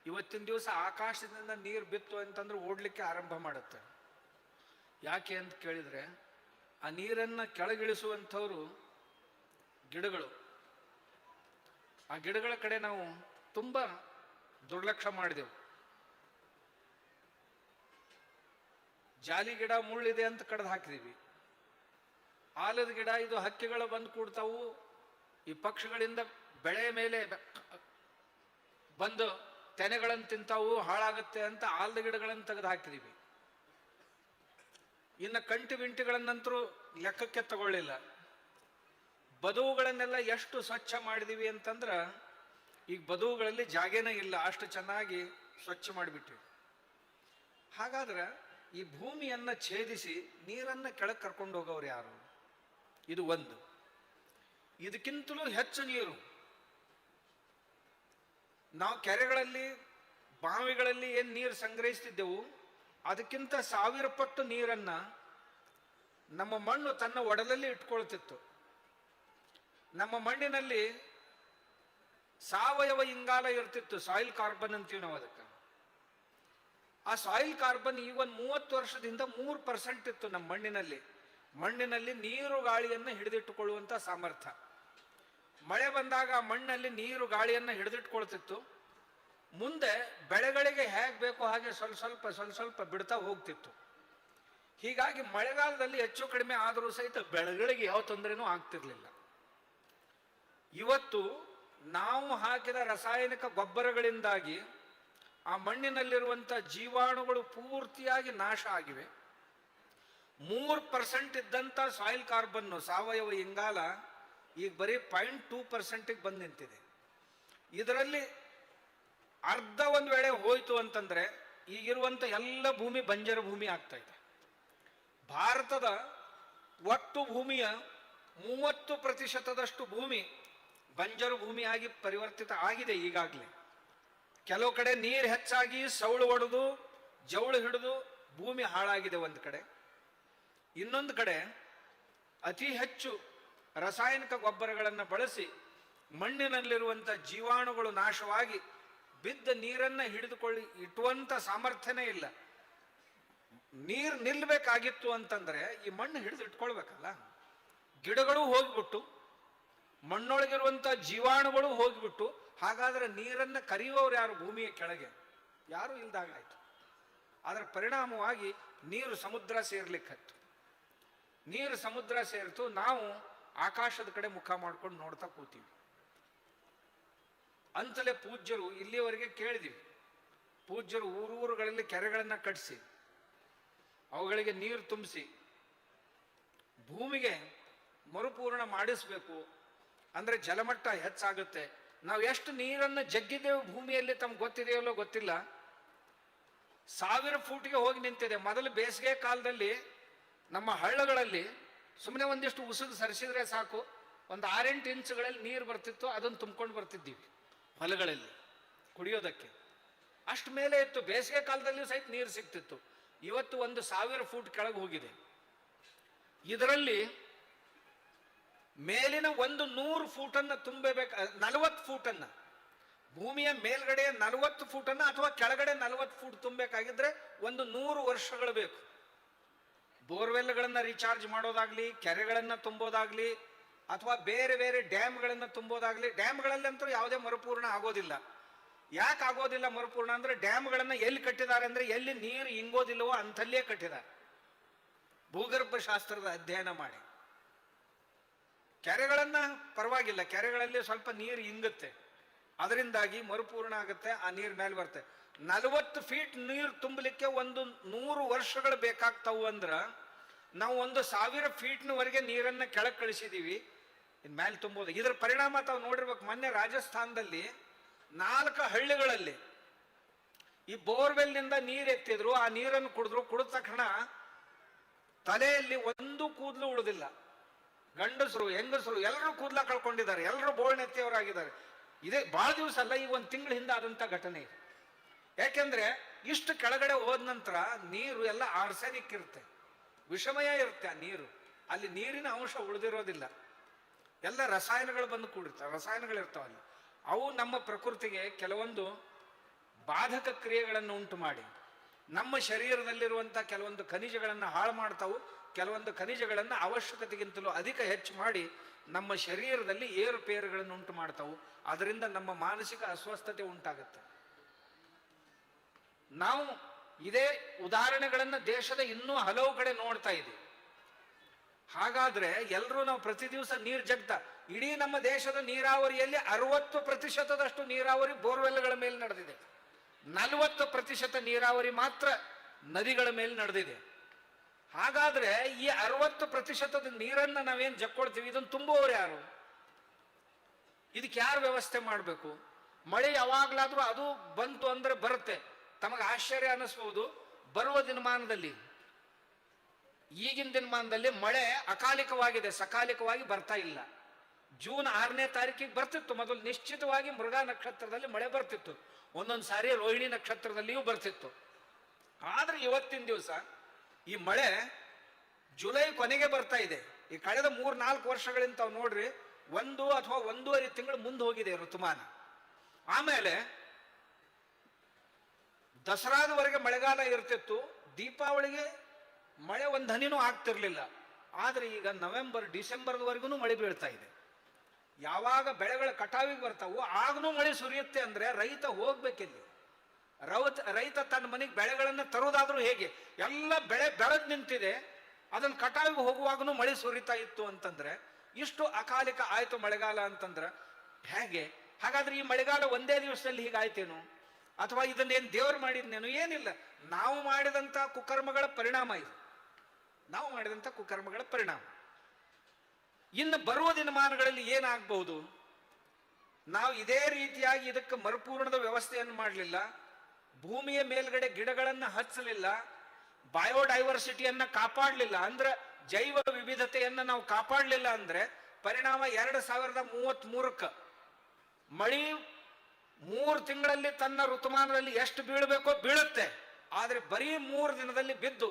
ಇವತ್ತಿನ ದಿವಸ ಆಕಾಶದಿಂದ ನೀರು ಬಿತ್ತು ಅಂತಂದ್ರೆ ಓಡಲಿಕ್ಕೆ ಆರಂಭ ಮಾಡುತ್ತೆ. ಯಾಕೆ ಅಂತ ಕೇಳಿದರೆ, ಆ ನೀರನ್ನು ಕೆಳಗಿಳಿಸುವಂಥವ್ರು ಗಿಡಗಳು. ಆ ಗಿಡಗಳ ಕಡೆ ನಾವು ತುಂಬ ದುರ್ಲಕ್ಷ್ಯ ಮಾಡಿದೆವು. ಜಾಲಿ ಗಿಡ ಮುಳ್ಳಿದೆ ಅಂತ ಕಡ್ದು ಹಾಕಿದೀವಿ. ಆಲದ ಗಿಡ ಇದು ಹಕ್ಕಿಗಳು ಬಂದು ಕೂಡ್ತಾವು, ಈ ಪಕ್ಷಿಗಳಿಂದ ಬೆಳೆ ಮೇಲೆ ಬಂದು ತೆನೆಗಳನ್ನು ತಿಂತಾವು, ಹಾಳಾಗುತ್ತೆ ಅಂತ ಆಲದ ಗಿಡಗಳನ್ನು ತೆಗೆದು ಹಾಕಿದೀವಿ. ಇನ್ನು ಕಂಟಿ ಬಿಂಟಿಗಳನ್ನಂತರೂ ಲೆಕ್ಕಕ್ಕೆ ತಗೊಳ್ಳಿಲ್ಲ. ಬದುವುಗಳನ್ನೆಲ್ಲ ಎಷ್ಟು ಸ್ವಚ್ಛ ಮಾಡಿದೀವಿ ಅಂತಂದ್ರೆ ಈಗ ಬದುವುಗಳಲ್ಲಿ ಜಾಗೇನೇ ಇಲ್ಲ, ಅಷ್ಟು ಚೆನ್ನಾಗಿ ಸ್ವಚ್ಛ ಮಾಡಿಬಿಟ್ಟಿವಿ. ಹಾಗಾದ್ರೆ ಈ ಭೂಮಿಯನ್ನು ಛೇದಿಸಿ ನೀರನ್ನು ಕೆಳಗೆ ಕರ್ಕೊಂಡು ಹೋಗೋರು ಯಾರು? ಇದು ಒಂದು. ಇದಕ್ಕಿಂತಲೂ ಹೆಚ್ಚು ನೀರು ನಾವು ಕೆರೆಗಳಲ್ಲಿ ಬಾವಿಗಳಲ್ಲಿ ಏನು ನೀರು ಸಂಗ್ರಹಿಸ್ತಿದ್ದೆವು, ಅದಕ್ಕಿಂತ 1000 ಪಟ್ಟು ನೀರನ್ನ ನಮ್ಮ ಮಣ್ಣು ತನ್ನ ಒಡಲಲ್ಲಿ ಇಟ್ಕೊಳ್ತಿತ್ತು. ನಮ್ಮ ಮಣ್ಣಿನಲ್ಲಿ ಸಾವಯವ ಇಂಗಾಲ ಇರ್ತಿತ್ತು, ಸಾಯಿಲ್ ಕಾರ್ಬನ್ ಅಂತೀವಿ ನಾವು ಅದಕ್ಕೆ. ಆ ಸಾಯಿಲ್ ಕಾರ್ಬನ್ ಈಗ ಒಂದು 30 ವರ್ಷದಿಂದ 3% ಇತ್ತು ನಮ್ಮ ಮಣ್ಣಿನಲ್ಲಿ ನೀರು ಗಾಳಿಯನ್ನು ಹಿಡಿದಿಟ್ಟುಕೊಳ್ಳುವಂಥ ಸಾಮರ್ಥ್ಯ. ಮಳೆ ಬಂದಾಗ ಮಣ್ಣಲ್ಲಿ ನೀರು ಗಾಳಿಯನ್ನು ಹಿಡಿದಿಟ್ಕೊಳ್ತಿತ್ತು. ಮುಂದೆ ಬೆಳೆಗಳಿಗೆ ಹೇಗೆ ಬೇಕೋ ಹಾಗೆ ಸ್ವಲ್ಪ ಸ್ವಲ್ಪ ಬಿಡ್ತಾ ಹೋಗ್ತಿತ್ತು. ಹೀಗಾಗಿ ಮಳೆಗಾಲದಲ್ಲಿ ಹೆಚ್ಚು ಕಡಿಮೆ ಆದರೂ ಸಹಿತ ಬೆಳೆಗಳಿಗೆ ಯಾವ ತೊಂದರೆನೂ ಆಗ್ತಿರ್ಲಿಲ್ಲ. ಇವತ್ತು ನಾವು ಹಾಕಿದ ರಾಸಾಯನಿಕ ಗೊಬ್ಬರಗಳಿಂದಾಗಿ ಆ ಮಣ್ಣಿನಲ್ಲಿರುವಂಥ ಜೀವಾಣುಗಳು ಪೂರ್ತಿಯಾಗಿ ನಾಶ ಆಗಿವೆ. 3% ಇದ್ದಂಥ ಸಾಯಿಲ್ ಕಾರ್ಬನ್ನು, ಸಾವಯವ ಇಂಗಾಲ, ಈಗ ಬರೀ 0.2%ಗೆ ಬಂದು ನಿಂತಿದೆ. ಇದರಲ್ಲಿ ಅರ್ಧ ಒಂದು ವೇಳೆ ಹೋಯ್ತು ಅಂತಂದ್ರೆ ಈಗಿರುವಂಥ ಎಲ್ಲ ಭೂಮಿ ಬಂಜರು ಭೂಮಿ ಆಗ್ತಾ ಇದೆ. ಭಾರತದ ಒಟ್ಟು ಭೂಮಿಯ 30% ಭೂಮಿ ಬಂಜರು ಭೂಮಿಯಾಗಿ ಪರಿವರ್ತಿತ ಆಗಿದೆ ಈಗಾಗಲೇ. ಕೆಲವು ಕಡೆ ನೀರು ಹೆಚ್ಚಾಗಿ ಸೌಳು ಒಡೆದು ಜವಳು ಹಿಡಿದು ಭೂಮಿ ಹಾಳಾಗಿದೆ ಒಂದು ಕಡೆ. ಇನ್ನೊಂದು ಕಡೆ ಅತಿ ಹೆಚ್ಚು ರಾಸಾಯನಿಕ ಗೊಬ್ಬರಗಳನ್ನು ಬಳಸಿ ಮಣ್ಣಿನಲ್ಲಿರುವಂಥ ಜೀವಾಣುಗಳು ನಾಶವಾಗಿ ಬಿದ್ದ ನೀರನ್ನು ಇಟ್ಟುವಂಥ ಸಾಮರ್ಥ್ಯನೇ ಇಲ್ಲ. ನೀರು ನಿಲ್ಲಬೇಕಾಗಿತ್ತು ಅಂತಂದ್ರೆ ಈ ಮಣ್ಣು ಹಿಡಿದು ಇಟ್ಕೊಳ್ಬೇಕಲ್ಲ. ಗಿಡಗಳು ಹೋಗ್ಬಿಟ್ಟು ಮಣ್ಣೊಳಗಿರುವಂಥ ಜೀವಾಣುಗಳು ಹೋಗ್ಬಿಟ್ಟು, ಹಾಗಾದ್ರೆ ನೀರನ್ನು ಕರೆಯುವವರು ಯಾರು? ಭೂಮಿಯ ಕೆಳಗೆ ಯಾರು ಇಲ್ದಾಗಾಯ್ತು. ಅದರ ಪರಿಣಾಮವಾಗಿ ನೀರು ಸಮುದ್ರ ಸೇರ್ಲಿಕ್ಕತ್ತು. ನೀರು ಸಮುದ್ರ ಸೇರಿತು, ನಾವು ಆಕಾಶದ ಕಡೆ ಮುಖ ಮಾಡ್ಕೊಂಡು ನೋಡ್ತಾ ಕೂತೀವಿ. ಅಂತಲೇ ಪೂಜ್ಯರು ಇಲ್ಲಿಯವರೆಗೆ ಕೇಳಿದೀವಿ, ಪೂಜ್ಯರು ಊರುಗಳಲ್ಲಿ ಕೆರೆಗಳನ್ನು ಕಟ್ಟಿಸಿ ಅವುಗಳಿಗೆ ನೀರು ತುಂಬಿಸಿ ಭೂಮಿಗೆ ಮರುಪೂರ್ಣ ಮಾಡಿಸ್ಬೇಕು, ಅಂದ್ರೆ ಜಲಮಟ್ಟ ಹೆಚ್ಚಾಗುತ್ತೆ. ನಾವು ಎಷ್ಟು ನೀರನ್ನು ಜಗ್ಗಿದ್ದೇವೆ ಭೂಮಿಯಲ್ಲಿ ತಮ್ಗೆ ಗೊತ್ತಿದೆಯಲ್ಲೋ ಗೊತ್ತಿಲ್ಲ. 1000 ಫೂಟ್ಗೆ ಹೋಗಿ ನಿಂತಿದೆ. ಮೊದಲು ಬೇಸಿಗೆ ಕಾಲದಲ್ಲಿ ನಮ್ಮ ಹಳ್ಳಗಳಲ್ಲಿ ಸುಮ್ಮನೆ ಒಂದಿಷ್ಟು ಉಸುಗು ಸರಿಸಿದ್ರೆ ಸಾಕು, ಒಂದು 6-8 ಇಂಚುಗಳಲ್ಲಿ ನೀರು ಬರ್ತಿತ್ತು. ಅದನ್ನು ತುಂಬ್ಕೊಂಡು ಬರ್ತಿದ್ದೀವಿ ಹೊಲಗಳಲ್ಲಿ ಕುಡಿಯೋದಕ್ಕೆ. ಅಷ್ಟು ಮೇಲೆ ಇತ್ತು. ಬೇಸಿಗೆ ಕಾಲದಲ್ಲಿ ಸಹಿತ ನೀರು ಸಿಗ್ತಿತ್ತು. ಇವತ್ತು 1000 ಫೂಟ್ ಕೆಳಗೆ ಹೋಗಿದೆ. ಇದರಲ್ಲಿ ಮೇಲಿನ 100 ಫೂಟನ್ನು ತುಂಬಬೇಕು, 40 ಫೂಟನ್ನು, ಭೂಮಿಯ ಮೇಲ್ಗಡೆ 40 ಫೂಟನ್ನು ಅಥವಾ ಕೆಳಗಡೆ 40 ಫೂಟ್ ತುಂಬಬೇಕಾಗಿದ್ರೆ 100 ವರ್ಷಗಳು ಬೇಕು. ಬೋರ್ವೆಲ್ಗಳನ್ನು ರೀಚಾರ್ಜ್ ಮಾಡೋದಾಗ್ಲಿ, ಕೆರೆಗಳನ್ನು ತುಂಬೋದಾಗ್ಲಿ, ಅಥವಾ ಬೇರೆ ಬೇರೆ ಡ್ಯಾಮ್ಗಳನ್ನು ತುಂಬೋದಾಗ್ಲಿ. ಡ್ಯಾಮ್ಗಳಲ್ಲಂತೂ ಯಾವುದೇ ಮರುಪೂರ್ಣ ಆಗೋದಿಲ್ಲ. ಯಾಕೆ ಆಗೋದಿಲ್ಲ ಮರುಪೂರ್ಣ ಅಂದ್ರೆ, ಡ್ಯಾಮ್ಗಳನ್ನು ಎಲ್ಲಿ ಕಟ್ಟಿದ್ದಾರೆ ಅಂದ್ರೆ ಎಲ್ಲಿ ನೀರು ಇಂಗೋದಿಲ್ಲವೋ ಅಂಥಲ್ಲೇ ಕಟ್ಟಿದ್ದಾರೆ, ಭೂಗರ್ಭ ಶಾಸ್ತ್ರದ ಅಧ್ಯಯನ ಮಾಡಿ. ಕೆರೆಗಳನ್ನ ಪರವಾಗಿಲ್ಲ, ಕೆರೆಗಳಲ್ಲಿ ಸ್ವಲ್ಪ ನೀರು ಇಂಗುತ್ತೆ, ಅದರಿಂದಾಗಿ ಮರುಪೂರ್ಣ ಆಗುತ್ತೆ, ಆ ನೀರು ಮೇಲೆ ಬರುತ್ತೆ. 40 ಫೀಟ್ ನೀರು ತುಂಬಲಿಕ್ಕೆ 100 ವರ್ಷಗಳು ಬೇಕಾಗ್ತಾವು ಅಂದ್ರೆ ನಾವು 1000 ಫೀಟ್ನವರೆಗೆ ನೀರನ್ನು ಕೆಳಗೆ ಕಳಿಸಿದೀವಿ, ಇನ್ ಮೇಲೆ ತುಂಬೋದು. ಇದರ ಪರಿಣಾಮ ತಾವು ನೋಡಿರ್ಬೇಕು. ಮೊನ್ನೆ ರಾಜಸ್ಥಾನದಲ್ಲಿ 4 ಹಳ್ಳಿಗಳಲ್ಲಿ ಈ ಬೋರ್ವೆಲ್ನಿಂದ ನೀರು ಎತ್ತಿದ್ರು, ಆ ನೀರನ್ನು ಕುಡಿದ ತಕ್ಷಣ ತಲೆಯಲ್ಲಿ ಒಂದು ಕೂದಲು ಉಳಿದಿಲ್ಲ. ಗಂಡಸರು ಹೆಂಗಸರು ಎಲ್ಲರೂ ಕೂದಲ ಕಳ್ಕೊಂಡಿದ್ದಾರೆ, ಎಲ್ಲರೂ ಬೋಳ್ನೆತ್ತಿಯವರಾಗಿದ್ದಾರೆ. ಇದೇ ಭಾಳ ದಿವಸ ಅಲ್ಲ, ಈಗ 1 ತಿಂಗಳ ಹಿಂದೆ ಆದಂಥ ಘಟನೆ. ಯಾಕೆಂದ್ರೆ ಇಷ್ಟು ಕೆಳಗಡೆ ಹೋದ ನಂತರ ನೀರು ಎಲ್ಲ ಆರ್ಸೆನಿಕ್ ಇರುತ್ತೆ, ವಿಷಮಯ ಇರುತ್ತೆ. ಆ ನೀರು ಅಲ್ಲಿ ನೀರಿನ ಅಂಶ ಉಳಿದಿರೋದಿಲ್ಲ, ಎಲ್ಲ ರಸಾಯನಗಳು ಬಂದು ಕೂಡಿರ್ತಾವೆ, ರಸಾಯನಗಳಿರ್ತಾವಲ್ಲಿ. ಅವು ನಮ್ಮ ಪ್ರಕೃತಿಗೆ ಕೆಲವೊಂದು ಬಾಧಕ ಕ್ರಿಯೆಗಳನ್ನು ಉಂಟು ಮಾಡಿ ನಮ್ಮ ಶರೀರದಲ್ಲಿರುವಂಥ ಕೆಲವೊಂದು ಖನಿಜಗಳನ್ನು ಹಾಳು ಮಾಡ್ತಾವು, ಕೆಲವೊಂದು ಖನಿಜಗಳನ್ನು ಅವಶ್ಯಕತೆಗಿಂತಲೂ ಅಧಿಕ ಹೆಚ್ಚು ಮಾಡಿ ನಮ್ಮ ಶರೀರದಲ್ಲಿ ಏರುಪೇರುಗಳನ್ನು ಉಂಟು ಮಾಡ್ತಾವು. ಅದರಿಂದ ನಮ್ಮ ಮಾನಸಿಕ ಅಸ್ವಸ್ಥತೆ ಉಂಟಾಗುತ್ತೆ. ನಾವು ಇದೇ ಉದಾಹರಣೆಗಳನ್ನು ದೇಶದ ಇನ್ನೂ ಹಲವು ಕಡೆ ನೋಡ್ತಾ ಇದ್ದೀವಿ. ಹಾಗಾದ್ರೆ ಎಲ್ಲರೂ ನಾವು ಪ್ರತಿ ದಿವಸ ನೀರು ಜಗ್ತಾ, ಇಡೀ ನಮ್ಮ ದೇಶದ ನೀರಾವರಿಯಲ್ಲಿ 60% ನೀರಾವರಿ ಬೋರ್ವೆಲ್ಗಳ ಮೇಲೆ ನಡೆದಿದೆ. 40% ನೀರಾವರಿ ಮಾತ್ರ ನದಿಗಳ ಮೇಲೆ ನಡೆದಿದೆ. ಹಾಗಾದ್ರೆ ಈ 60% ನೀರನ್ನ ನಾವೇನ್ ಜಕ್ಕೊಳ್ತೀವಿ, ಇದನ್ನು ತುಂಬುವವರು ಯಾರು? ಇದಕ್ಕೆ ಯಾರು ವ್ಯವಸ್ಥೆ ಮಾಡಬೇಕು? ಮಳೆ ಯಾವಾಗ್ಲಾದ್ರೂ ಅದು ಬಂತು ಅಂದ್ರೆ ಬರುತ್ತೆ. ತಮಗೆ ಆಶ್ಚರ್ಯ ಅನ್ನಿಸ್ಬಹುದು, ಬರುವ ದಿನಮಾನದಲ್ಲಿ, ಈಗಿನ ದಿನಮಾನದಲ್ಲಿ ಮಳೆ ಅಕಾಲಿಕವಾಗಿದೆ, ಸಕಾಲಿಕವಾಗಿ ಬರ್ತಾ ಇಲ್ಲ. ಜೂನ್ 6ನೇ ತಾರೀಕಿಗೆ ಬರ್ತಿತ್ತು ಮೊದಲು, ನಿಶ್ಚಿತವಾಗಿ ಮೃಗ ನಕ್ಷತ್ರದಲ್ಲಿ ಮಳೆ ಬರ್ತಿತ್ತು, ಒಂದೊಂದು ಸಾರಿ ರೋಹಿಣಿ ನಕ್ಷತ್ರದಲ್ಲಿಯೂ ಬರ್ತಿತ್ತು. ಆದ್ರೆ ಇವತ್ತಿನ ದಿವಸ ಈ ಮಳೆ ಜುಲೈ ಕೊನೆಗೆ ಬರ್ತಾ ಇದೆ. ಈ ಕಳೆದ 3-4 ವರ್ಷಗಳಿಂದ ತಾವು ನೋಡ್ರಿ, 1 ಅಥವಾ 1.5 ತಿಂಗಳು ಮುಂದೆ ಹೋಗಿದೆ ಋತುಮಾನ. ಆಮೇಲೆ ದಸರಾದವರೆಗೆ ಮಳೆಗಾಲ ಇರ್ತಿತ್ತು, ದೀಪಾವಳಿಗೆ ಮಳೆ ಒಂದು ಹನಿನೂ ಆಗ್ತಿರ್ಲಿಲ್ಲ. ಆದ್ರೆ ಈಗ ನವೆಂಬರ್ ಡಿಸೆಂಬರ್ವರೆಗೂ ಮಳೆ ಬೀಳ್ತಾ ಇದೆ. ಯಾವಾಗ ಬೆಳೆಗಳ ಕಟಾವಿಗೆ ಬರ್ತಾವೋ ಆಗನೂ ಮಳೆ ಸುರಿಯುತ್ತೆ. ಅಂದ್ರೆ ರೈತ ಹೋಗ್ಬೇಕಿಲ್ಲಿ. ರೈತ ತನ್ನ ಮನೆಗೆ ಬೆಳೆಗಳನ್ನು ತರೋದಾದ್ರೂ ಹೇಗೆ? ಎಲ್ಲ ಬೆಳೆ ಬೆಳೆದ್ ನಿಂತಿದೆ, ಅದನ್ನ ಕಟಾವಿಗೆ ಹೋಗುವಾಗನೂ ಮಳೆ ಸುರಿತಾ ಇತ್ತು ಅಂತಂದ್ರೆ, ಇಷ್ಟು ಅಕಾಲಿಕ ಆಯ್ತು ಮಳೆಗಾಲ ಅಂತಂದ್ರೆ ಹೇಗೆ? ಹಾಗಾದ್ರೆ ಈ ಮಳೆಗಾಲ ಒಂದೇ ದಿವಸದಲ್ಲಿ ಹೀಗಾಯ್ತೇನು? ಅಥವಾ ಇದನ್ನೇನು ದೇವರು ಮಾಡಿದ್ನೇನು? ಏನಿಲ್ಲ, ನಾವು ಮಾಡಿದಂಥ ಕುಕರ್ಮಗಳ ಪರಿಣಾಮ ಇದು. ನಾವು ಮಾಡಿದಂಥ ಕುಕರ್ಮಗಳ ಪರಿಣಾಮ. ಇನ್ನು ಬರುವ ದಿನಮಾನಗಳಲ್ಲಿ ಏನಾಗಬಹುದು? ನಾವು ಇದೇ ರೀತಿಯಾಗಿ ಇದಕ್ಕೆ ಮರುಪೂರ್ಣದ ವ್ಯವಸ್ಥೆಯನ್ನು ಮಾಡಲಿಲ್ಲ, ಭೂಮಿಯ ಮೇಲ್ಗಡೆ ಗಿಡಗಳನ್ನು ಹಚ್ಚಲಿಲ್ಲ, ಬಯೋಡೈವರ್ಸಿಟಿಯನ್ನ ಕಾಪಾಡಲಿಲ್ಲ, ಅಂದ್ರೆ ಜೈವ ವಿವಿಧತೆಯನ್ನು ನಾವು ಕಾಪಾಡಲಿಲ್ಲ ಅಂದ್ರೆ ಪರಿಣಾಮ 2033ಕ್ಕೆ ಮಳಿ 3 ತಿಂಗಳಲ್ಲಿ ತನ್ನ ಋತುಮಾನದಲ್ಲಿ ಎಷ್ಟು ಬೀಳಬೇಕೋ ಬೀಳುತ್ತೆ. ಆದ್ರೆ ಬರೀ 3 ದಿನದಲ್ಲಿ ಬಿದ್ದು,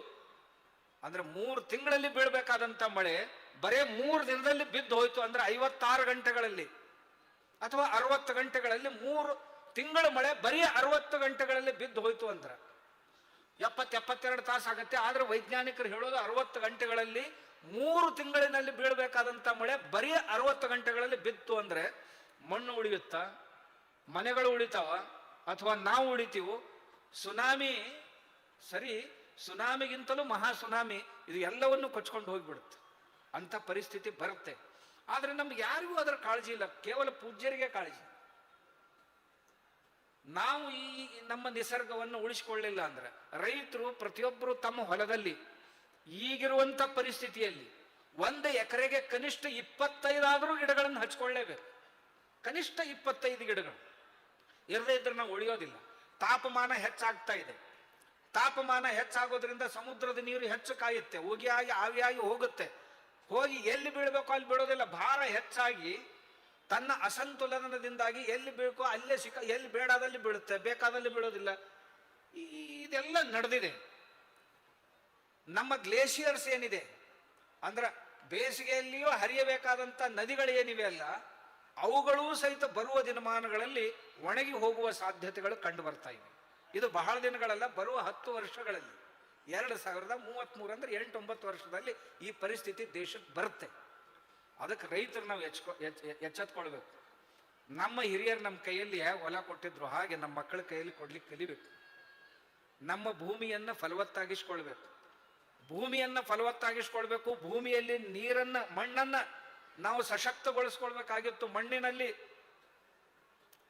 ಅಂದ್ರೆ 3 ತಿಂಗಳಲ್ಲಿ ಬೀಳ್ಬೇಕಾದಂತ ಮಳೆ ಬರೇ 3 ದಿನದಲ್ಲಿ ಬಿದ್ದು ಹೋಯ್ತು ಅಂದ್ರೆ 56 ಗಂಟೆಗಳಲ್ಲಿ ಅಥವಾ 60 ಗಂಟೆಗಳಲ್ಲಿ 3 ತಿಂಗಳ ಮಳೆ ಬರೀ 60 ಗಂಟೆಗಳಲ್ಲಿ ಬಿದ್ದು ಹೋಯ್ತು ಅಂದ್ರೆ 70-72 ತಾಸು ಆಗತ್ತೆ. ಆದ್ರೆ ವೈಜ್ಞಾನಿಕರು ಹೇಳೋದು 60 ಗಂಟೆಗಳಲ್ಲಿ 3 ತಿಂಗಳಿನಲ್ಲಿ ಬೀಳ್ಬೇಕಾದಂತ ಮಳೆ ಬರೀ 60 ಗಂಟೆಗಳಲ್ಲಿ ಬಿತ್ತು ಅಂದ್ರೆ ಮಣ್ಣು ಉಳಿಯುತ್ತಾ, ಮನೆಗಳು ಉಳಿತಾವ, ಅಥವಾ ನಾವು ಉಳಿತೀವೋ? ಸುನಾಮಿ ಸರಿ, ಸುನಾಮಿಗಿಂತಲೂ ಮಹಾ ಸುನಾಮಿ ಇದು ಎಲ್ಲವನ್ನು ಕೊಚ್ಕೊಂಡು ಹೋಗ್ಬಿಡುತ್ತೆ. ಅಂತ ಪರಿಸ್ಥಿತಿ ಬರುತ್ತೆ. ಆದ್ರೆ ನಮ್ಗೆ ಯಾರಿಗೂ ಅದರ ಕಾಳಜಿ ಇಲ್ಲ, ಕೇವಲ ಪೂಜ್ಯರಿಗೆ ಕಾಳಜಿ. ನಾವು ಈ ನಮ್ಮ ನಿಸರ್ಗವನ್ನು ಉಳಿಸಿಕೊಳ್ಳಿಲ್ಲ ಅಂದ್ರೆ, ರೈತರು ಪ್ರತಿಯೊಬ್ಬರು ತಮ್ಮ ಹೊಲದಲ್ಲಿ ಈಗಿರುವಂತ ಪರಿಸ್ಥಿತಿಯಲ್ಲಿ 1 ಎಕರೆಗೆ ಕನಿಷ್ಠ 25 ಗಿಡಗಳನ್ನು ಹಚ್ಕೊಳ್ಳೇಬೇಕು. ಕನಿಷ್ಠ 25 ಗಿಡಗಳು ಇರದೇ ಇದ್ರೆ ನಾವು ಉಳಿಯೋದಿಲ್ಲ. ತಾಪಮಾನ ಹೆಚ್ಚಾಗ್ತಾ ಇದೆ. ತಾಪಮಾನ ಹೆಚ್ಚಾಗೋದ್ರಿಂದ ಸಮುದ್ರದ ನೀರು ಹೆಚ್ಚು ಕಾಯುತ್ತೆ, ಉಗಿಯಾಗಿ ಆವಿಯಾಗಿ ಹೋಗುತ್ತೆ. ಹೋಗಿ ಎಲ್ಲಿ ಬೀಳ್ಬೇಕೋ ಅಲ್ಲಿ ಬೀಳೋದಿಲ್ಲ. ಭಾರ ಹೆಚ್ಚಾಗಿ ತನ್ನ ಅಸಂತುಲನದಿಂದಾಗಿ ಎಲ್ಲಿ ಬೇಕೋ ಅಲ್ಲೇ ಎಲ್ಲಿ ಬೇಡಾದಲ್ಲಿ ಬೀಳುತ್ತೆ, ಬೇಕಾದಲ್ಲಿ ಬೀಳೋದಿಲ್ಲ. ಇದೆಲ್ಲ ನಡೆದಿದೆ. ನಮ್ಮ ಗ್ಲೇಷಿಯರ್ಸ್ ಏನಿದೆ ಅಂದ್ರೆ ಬೇಸಿಗೆಯಲ್ಲಿಯೂ ಹರಿಯಬೇಕಾದಂಥ ನದಿಗಳು ಏನಿವೆ ಅಲ್ಲ, ಅವುಗಳೂ ಸಹಿತ ಬರುವ ದಿನಮಾನಗಳಲ್ಲಿ ಒಣಗಿ ಹೋಗುವ ಸಾಧ್ಯತೆಗಳು ಕಂಡು ಬರ್ತಾ ಇವೆ. ಇದು ಬಹಳ ದಿನಗಳಲ್ಲ, ಬರುವ 10 ವರ್ಷಗಳಲ್ಲಿ 2033 ಅಂದ್ರೆ 8-9 ವರ್ಷದಲ್ಲಿ ಈ ಪರಿಸ್ಥಿತಿ ದೇಶಕ್ಕೆ ಬರುತ್ತೆ. ಅದಕ್ಕೆ ರೈತರು ನಾವು ಎಚ್ಚೆತ್ಕೊಳ್ಬೇಕು. ನಮ್ಮ ಹಿರಿಯರು ನಮ್ಮ ಕೈಯಲ್ಲಿ ಹೊಲ ಕೊಟ್ಟಿದ್ರು, ಹಾಗೆ ನಮ್ಮ ಮಕ್ಕಳ ಕೈಯಲ್ಲಿ ಕೊಡ್ಲಿಕ್ಕೆ ಕಲಿಬೇಕು. ನಮ್ಮ ಭೂಮಿಯನ್ನ ಫಲವತ್ತಾಗಿಸ್ಕೊಳ್ಬೇಕು. ಭೂಮಿಯನ್ನ ಫಲವತ್ತಾಗಿಸ್ಕೊಳ್ಬೇಕು. ಭೂಮಿಯಲ್ಲಿ ನೀರನ್ನ, ಮಣ್ಣನ್ನ ನಾವು ಸಶಕ್ತಗೊಳಿಸ್ಕೊಳ್ಬೇಕಾಗಿತ್ತು. ಮಣ್ಣಿನಲ್ಲಿ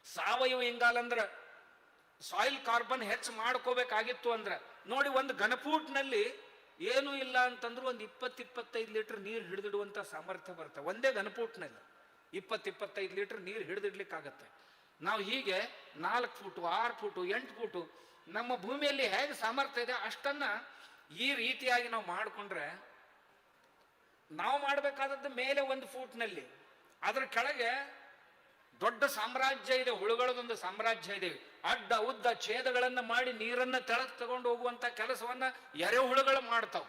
ಸಾವಯವ ಇಂಗಾಲ ಅಂದ್ರೆ ಸಾಯಿಲ್ ಕಾರ್ಬನ್ ಹೆಚ್ಚು ಮಾಡ್ಕೋಬೇಕಾಗಿತ್ತು. ಅಂದ್ರೆ ನೋಡಿ, ಒಂದು ಘನಫೂಟ್ನಲ್ಲಿ ಏನೂ ಇಲ್ಲ ಅಂತಂದ್ರೂ ಒಂದು 20-25 ಲೀಟರ್ ನೀರು ಹಿಡಿದಿಡುವಂತ ಸಾಮರ್ಥ್ಯ ಬರುತ್ತೆ. ಒಂದೇ ಘನಫೂಟ್ನಲ್ಲಿ 20-25 ಲೀಟರ್ ನೀರು ಹಿಡಿದಿಡ್ಲಿಕ್ಕಾಗತ್ತೆ. ನಾವು ಹೀಗೆ 4 ಫೂಟು 6 ಫೂಟು 8 ಫೂಟು ನಮ್ಮ ಭೂಮಿಯಲ್ಲಿ ಹೇಗೆ ಸಾಮರ್ಥ್ಯ ಇದೆ ಅಷ್ಟನ್ನ ಈ ರೀತಿಯಾಗಿ ನಾವು ಮಾಡಿಕೊಂಡ್ರೆ, ನಾವು ಮಾಡಬೇಕಾದದ್ದು ಮೇಲೆ 1 ಫೂಟ್ನಲ್ಲಿ, ಅದರ ಕೆಳಗೆ ದೊಡ್ಡ ಸಾಮ್ರಾಜ್ಯ ಇದೆ, ಹುಳುಗಳದೊಂದು ಸಾಮ್ರಾಜ್ಯ ಇದೆ. ಅಡ್ಡ ಉದ್ದ ಛೇದಗಳನ್ನ ಮಾಡಿ ನೀರನ್ನ ತೆಳಕ್ ತಗೊಂಡು ಹೋಗುವಂತ ಕೆಲಸವನ್ನ ಎರೆಹುಳುಗಳು ಮಾಡ್ತಾವು.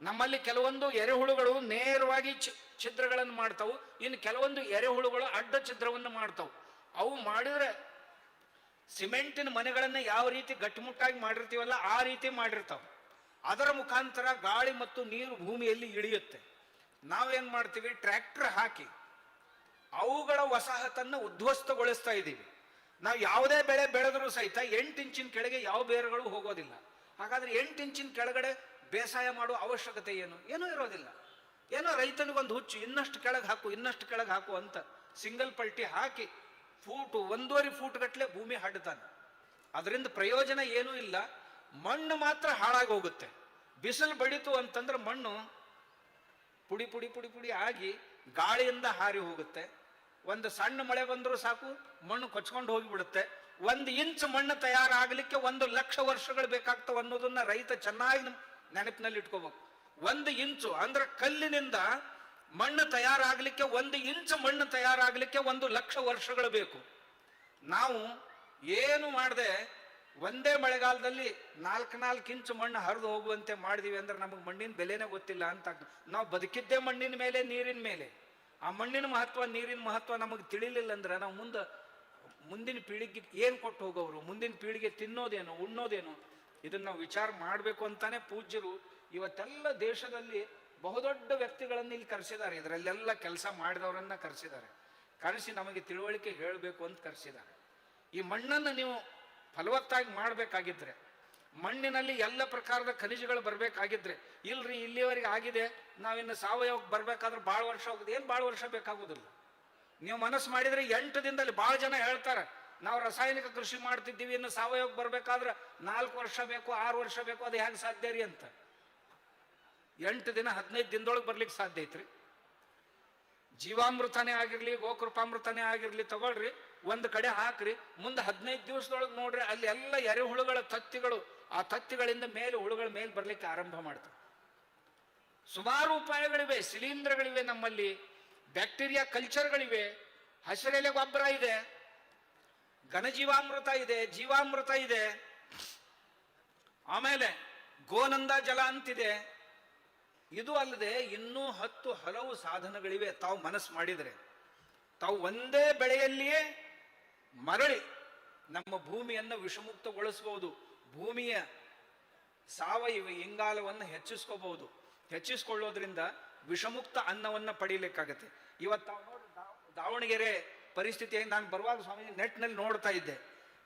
ನಮ್ಮಲ್ಲಿ ಕೆಲವೊಂದು ಎರೆಹುಳುಗಳು ನೇರವಾಗಿ ಛಿದ್ರಗಳನ್ನು ಮಾಡ್ತಾವು, ಇನ್ನು ಕೆಲವೊಂದು ಎರೆಹುಳುಗಳು ಅಡ್ಡ ಛಿದ್ರವನ್ನು ಮಾಡ್ತಾವು. ಅವು ಮಾಡಿದ್ರೆ ಸಿಮೆಂಟಿನ ಮನೆಗಳನ್ನ ಯಾವ ರೀತಿ ಗಟ್ಟಿಮುಟ್ಟಾಗಿ ಮಾಡಿರ್ತೀವಲ್ಲ ಆ ರೀತಿ ಮಾಡಿರ್ತಾವ. ಅದರ ಮುಖಾಂತರ ಗಾಳಿ ಮತ್ತು ನೀರು ಭೂಮಿಯಲ್ಲಿ ಇಳಿಯುತ್ತೆ. ನಾವೇನ್ ಮಾಡ್ತೀವಿ, ಟ್ರ್ಯಾಕ್ಟರ್ ಹಾಕಿ ಅವುಗಳ ವಸಾಹತನ್ನು ಉದ್ಧ್ವಸ್ತಗೊಳಿಸ್ತಾ ಇದ್ದೀವಿ. ನಾವು ಯಾವುದೇ ಬೆಳೆ ಬೆಳೆದರೂ ಸಹಿತ 8 ಇಂಚಿನ ಕೆಳಗೆ ಯಾವ ಬೇರುಗಳು ಹೋಗೋದಿಲ್ಲ. ಹಾಗಾದ್ರೆ 8 ಇಂಚಿನ ಕೆಳಗಡೆ ಬೇಸಾಯ ಮಾಡುವ ಅವಶ್ಯಕತೆ ಏನೂ ಇರೋದಿಲ್ಲ. ಏನೋ ರೈತನಿಗೊಂದು ಹುಚ್ಚು, ಇನ್ನಷ್ಟು ಕೆಳಗೆ ಹಾಕು ಇನ್ನಷ್ಟು ಕೆಳಗೆ ಹಾಕು ಅಂತ ಸಿಂಗಲ್ ಪಲ್ಟಿ ಹಾಕಿ ಫೂಟು 1.5 ಫೂಟ್ ಗಟ್ಟಲೆ ಭೂಮಿ ಹಡ್ತಾನೆ. ಅದರಿಂದ ಪ್ರಯೋಜನ ಏನೂ ಇಲ್ಲ. ಮಣ್ಣು ಮಾತ್ರ ಹಾಳಾಗಿ ಹೋಗುತ್ತೆ. ಬಿಸಿಲು ಬಡಿತು ಅಂತಂದ್ರೆ ಮಣ್ಣು ಪುಡಿ ಪುಡಿ ಪುಡಿ ಪುಡಿ ಆಗಿ ಗಾಳಿಯಿಂದ ಹಾರಿ ಹೋಗುತ್ತೆ. ಒಂದು ಸಣ್ಣ ಮಳೆ ಬಂದರೂ ಸಾಕು ಮಣ್ಣು ಕೊಚ್ಕೊಂಡು ಹೋಗಿಬಿಡುತ್ತೆ. 1 ಇಂಚ್ ಮಣ್ಣು ತಯಾರಾಗಲಿಕ್ಕೆ 1,00,000 ವರ್ಷಗಳು ಬೇಕಾಗ್ತವೆ ಅನ್ನೋದನ್ನ ರೈತ ಚೆನ್ನಾಗಿ ನೆನಪಿನಲ್ಲಿ ಇಟ್ಕೋಬೇಕು. 1 ಇಂಚು ಅಂದ್ರೆ ಕಲ್ಲಿನಿಂದ ಮಣ್ಣು ತಯಾರಾಗಲಿಕ್ಕೆ 1 ಇಂಚ್ ಮಣ್ಣು ತಯಾರಾಗಲಿಕ್ಕೆ 1,00,000 ವರ್ಷಗಳು ಬೇಕು. ನಾವು ಏನು ಮಾಡದೆ ಒಂದೇ ಮಳೆಗಾಲದಲ್ಲಿ 4 ಇಂಚು ಮಣ್ಣು ಹರಿದು ಹೋಗುವಂತೆ ಮಾಡಿದೀವಿ ಅಂದ್ರೆ ನಮಗೆ ಮಣ್ಣಿನ ಬೆಲೆನೇ ಗೊತ್ತಿಲ್ಲ ಅಂತ. ನಾವು ಬದುಕಿದ್ದೇ ಮಣ್ಣಿನ ಮೇಲೆ, ನೀರಿನ ಮೇಲೆ. ಆ ಮಣ್ಣಿನ ಮಹತ್ವ, ನೀರಿನ ಮಹತ್ವ ನಮಗೆ ತಿಳಿಲಿಲ್ಲ ಅಂದ್ರೆ ನಾವು ಮುಂದಿನ ಪೀಳಿಗೆ ಏನು ಕೊಟ್ಟು ಹೋಗೋರು, ಮುಂದಿನ ಪೀಳಿಗೆ ತಿನ್ನೋದೇನು, ಉಣ್ಣೋದೇನು, ಇದನ್ನ ನಾವು ವಿಚಾರ ಮಾಡಬೇಕು ಅಂತಾನೆ ಪೂಜ್ಯರು ಇವತ್ತೆಲ್ಲ ದೇಶದಲ್ಲಿ ಬಹುದೊಡ್ಡ ವ್ಯಕ್ತಿಗಳನ್ನು ಇಲ್ಲಿ ಕರೆಸಿದ್ದಾರೆ. ಇದರಲ್ಲೆಲ್ಲ ಕೆಲಸ ಮಾಡಿದವರನ್ನ ಕರೆಸಿದ್ದಾರೆ. ಕರೆಸಿ ನಮಗೆ ತಿಳುವಳಿಕೆ ಹೇಳಬೇಕು ಅಂತ ಕರೆಸಿದ್ದಾರೆ. ಈ ಮಣ್ಣನ್ನು ನೀವು ಫಲವತ್ತಾಗಿ ಮಾಡಬೇಕಾಗಿದ್ರೆ, ಮಣ್ಣಿನಲ್ಲಿ ಎಲ್ಲ ಪ್ರಕಾರದ ಖನಿಜಗಳು ಬರಬೇಕಾಗಿದ್ರೆ, ಇಲ್ರಿ ಇಲ್ಲಿವರೆಗೆ ಆಗಿದೆ, ನಾವಿನ್ನು ಸಾವಯವಕ್ಕೆ ಬರಬೇಕಾದ್ರೆ ಭಾಳ ವರ್ಷ ಹೋಗುದು. ಏನು ಭಾಳ ವರ್ಷ ಬೇಕಾಗುದಿಲ್ಲ. ನೀವು ಮನಸ್ಸು ಮಾಡಿದ್ರೆ 8 ದಿನದಲ್ಲಿ. ಭಾಳ ಜನ ಹೇಳ್ತಾರೆ ನಾವು ರಾಸಾಯನಿಕ ಕೃಷಿ ಮಾಡ್ತಿದ್ದೀವಿ, ಇನ್ನು ಸಾವಯವಕ್ಕೆ ಬರಬೇಕಾದ್ರೆ 4 ವರ್ಷ ಬೇಕು, 6 ವರ್ಷ ಬೇಕು. ಅದು ಹೇಗೆ ಸಾಧ್ಯ ರೀ ಅಂತ. 8 ದಿನ 15 ದಿನದೊಳಗೆ ಬರ್ಲಿಕ್ಕೆ ಸಾಧ್ಯ ಐತ್ರಿ. ಜೀವಾಮೃತನೇ ಆಗಿರ್ಲಿ, ಗೋಕೃಪಾಮೃತನೇ ಆಗಿರ್ಲಿ, ತಗೊಳ್ರಿ, ಒಂದು ಕಡೆ ಹಾಕ್ರಿ, ಮುಂದೆ 15 ದಿವಸದೊಳಗೆ ನೋಡ್ರಿ, ಅಲ್ಲಿ ಎಲ್ಲ ಎರೆಹುಳುಗಳ ತತ್ತಿಗಳು, ಆ ತತ್ತಿಗಳಿಂದ ಮೇಲೆ ಹುಳುಗಳ ಮೇಲೆ ಬರ್ಲಿಕ್ಕೆ ಆರಂಭ ಮಾಡ್ತವೆ. ಸುಮಾರು ಉಪಾಯಗಳಿವೆ. ಶಿಲೀಂಧ್ರಗಳಿವೆ ನಮ್ಮಲ್ಲಿ, ಬ್ಯಾಕ್ಟೀರಿಯಾ ಕಲ್ಚರ್ಗಳಿವೆ, ಹಸಿರೆಲೆ ಗೊಬ್ಬರ ಇದೆ, ಘನಜೀವಾಮೃತ ಇದೆ, ಜೀವಾಮೃತ ಇದೆ, ಆಮೇಲೆ ಗೋನಂದ ಜಲ ಅಂತಿದೆ. ಇದು ಅಲ್ಲದೆ ಇನ್ನೂ 10 ಹಲವು ಸಾಧನಗಳಿವೆ. ತಾವು ಮನಸ್ಸು ಮಾಡಿದರೆ ತಾವು ಒಂದೇ ಬೆಳೆಯಲ್ಲಿಯೇ ಮರಳಿ ನಮ್ಮ ಭೂಮಿಯನ್ನು ವಿಷಮುಕ್ತಗೊಳಿಸಬಹುದು. ಭೂಮಿಯ ಸಾವಯವ ಇಂಗಾಲವನ್ನು ಹೆಚ್ಚಿಸ್ಕೋಬಹುದು. ಹೆಚ್ಚಿಸ್ಕೊಳ್ಳೋದ್ರಿಂದ ವಿಷಮುಕ್ತ ಅನ್ನವನ್ನು ಪಡೀಲಿಕ್ಕಾಗತ್ತೆ. ಇವತ್ತು ತಾವು ನೋಡಿ ದಾವಣಗೆರೆ ಪರಿಸ್ಥಿತಿ, ನಾನು ಬರುವಾಗ ಸ್ವಾಮಿ ನೆಟ್ನಲ್ಲಿ ನೋಡ್ತಾ ಇದ್ದೆ.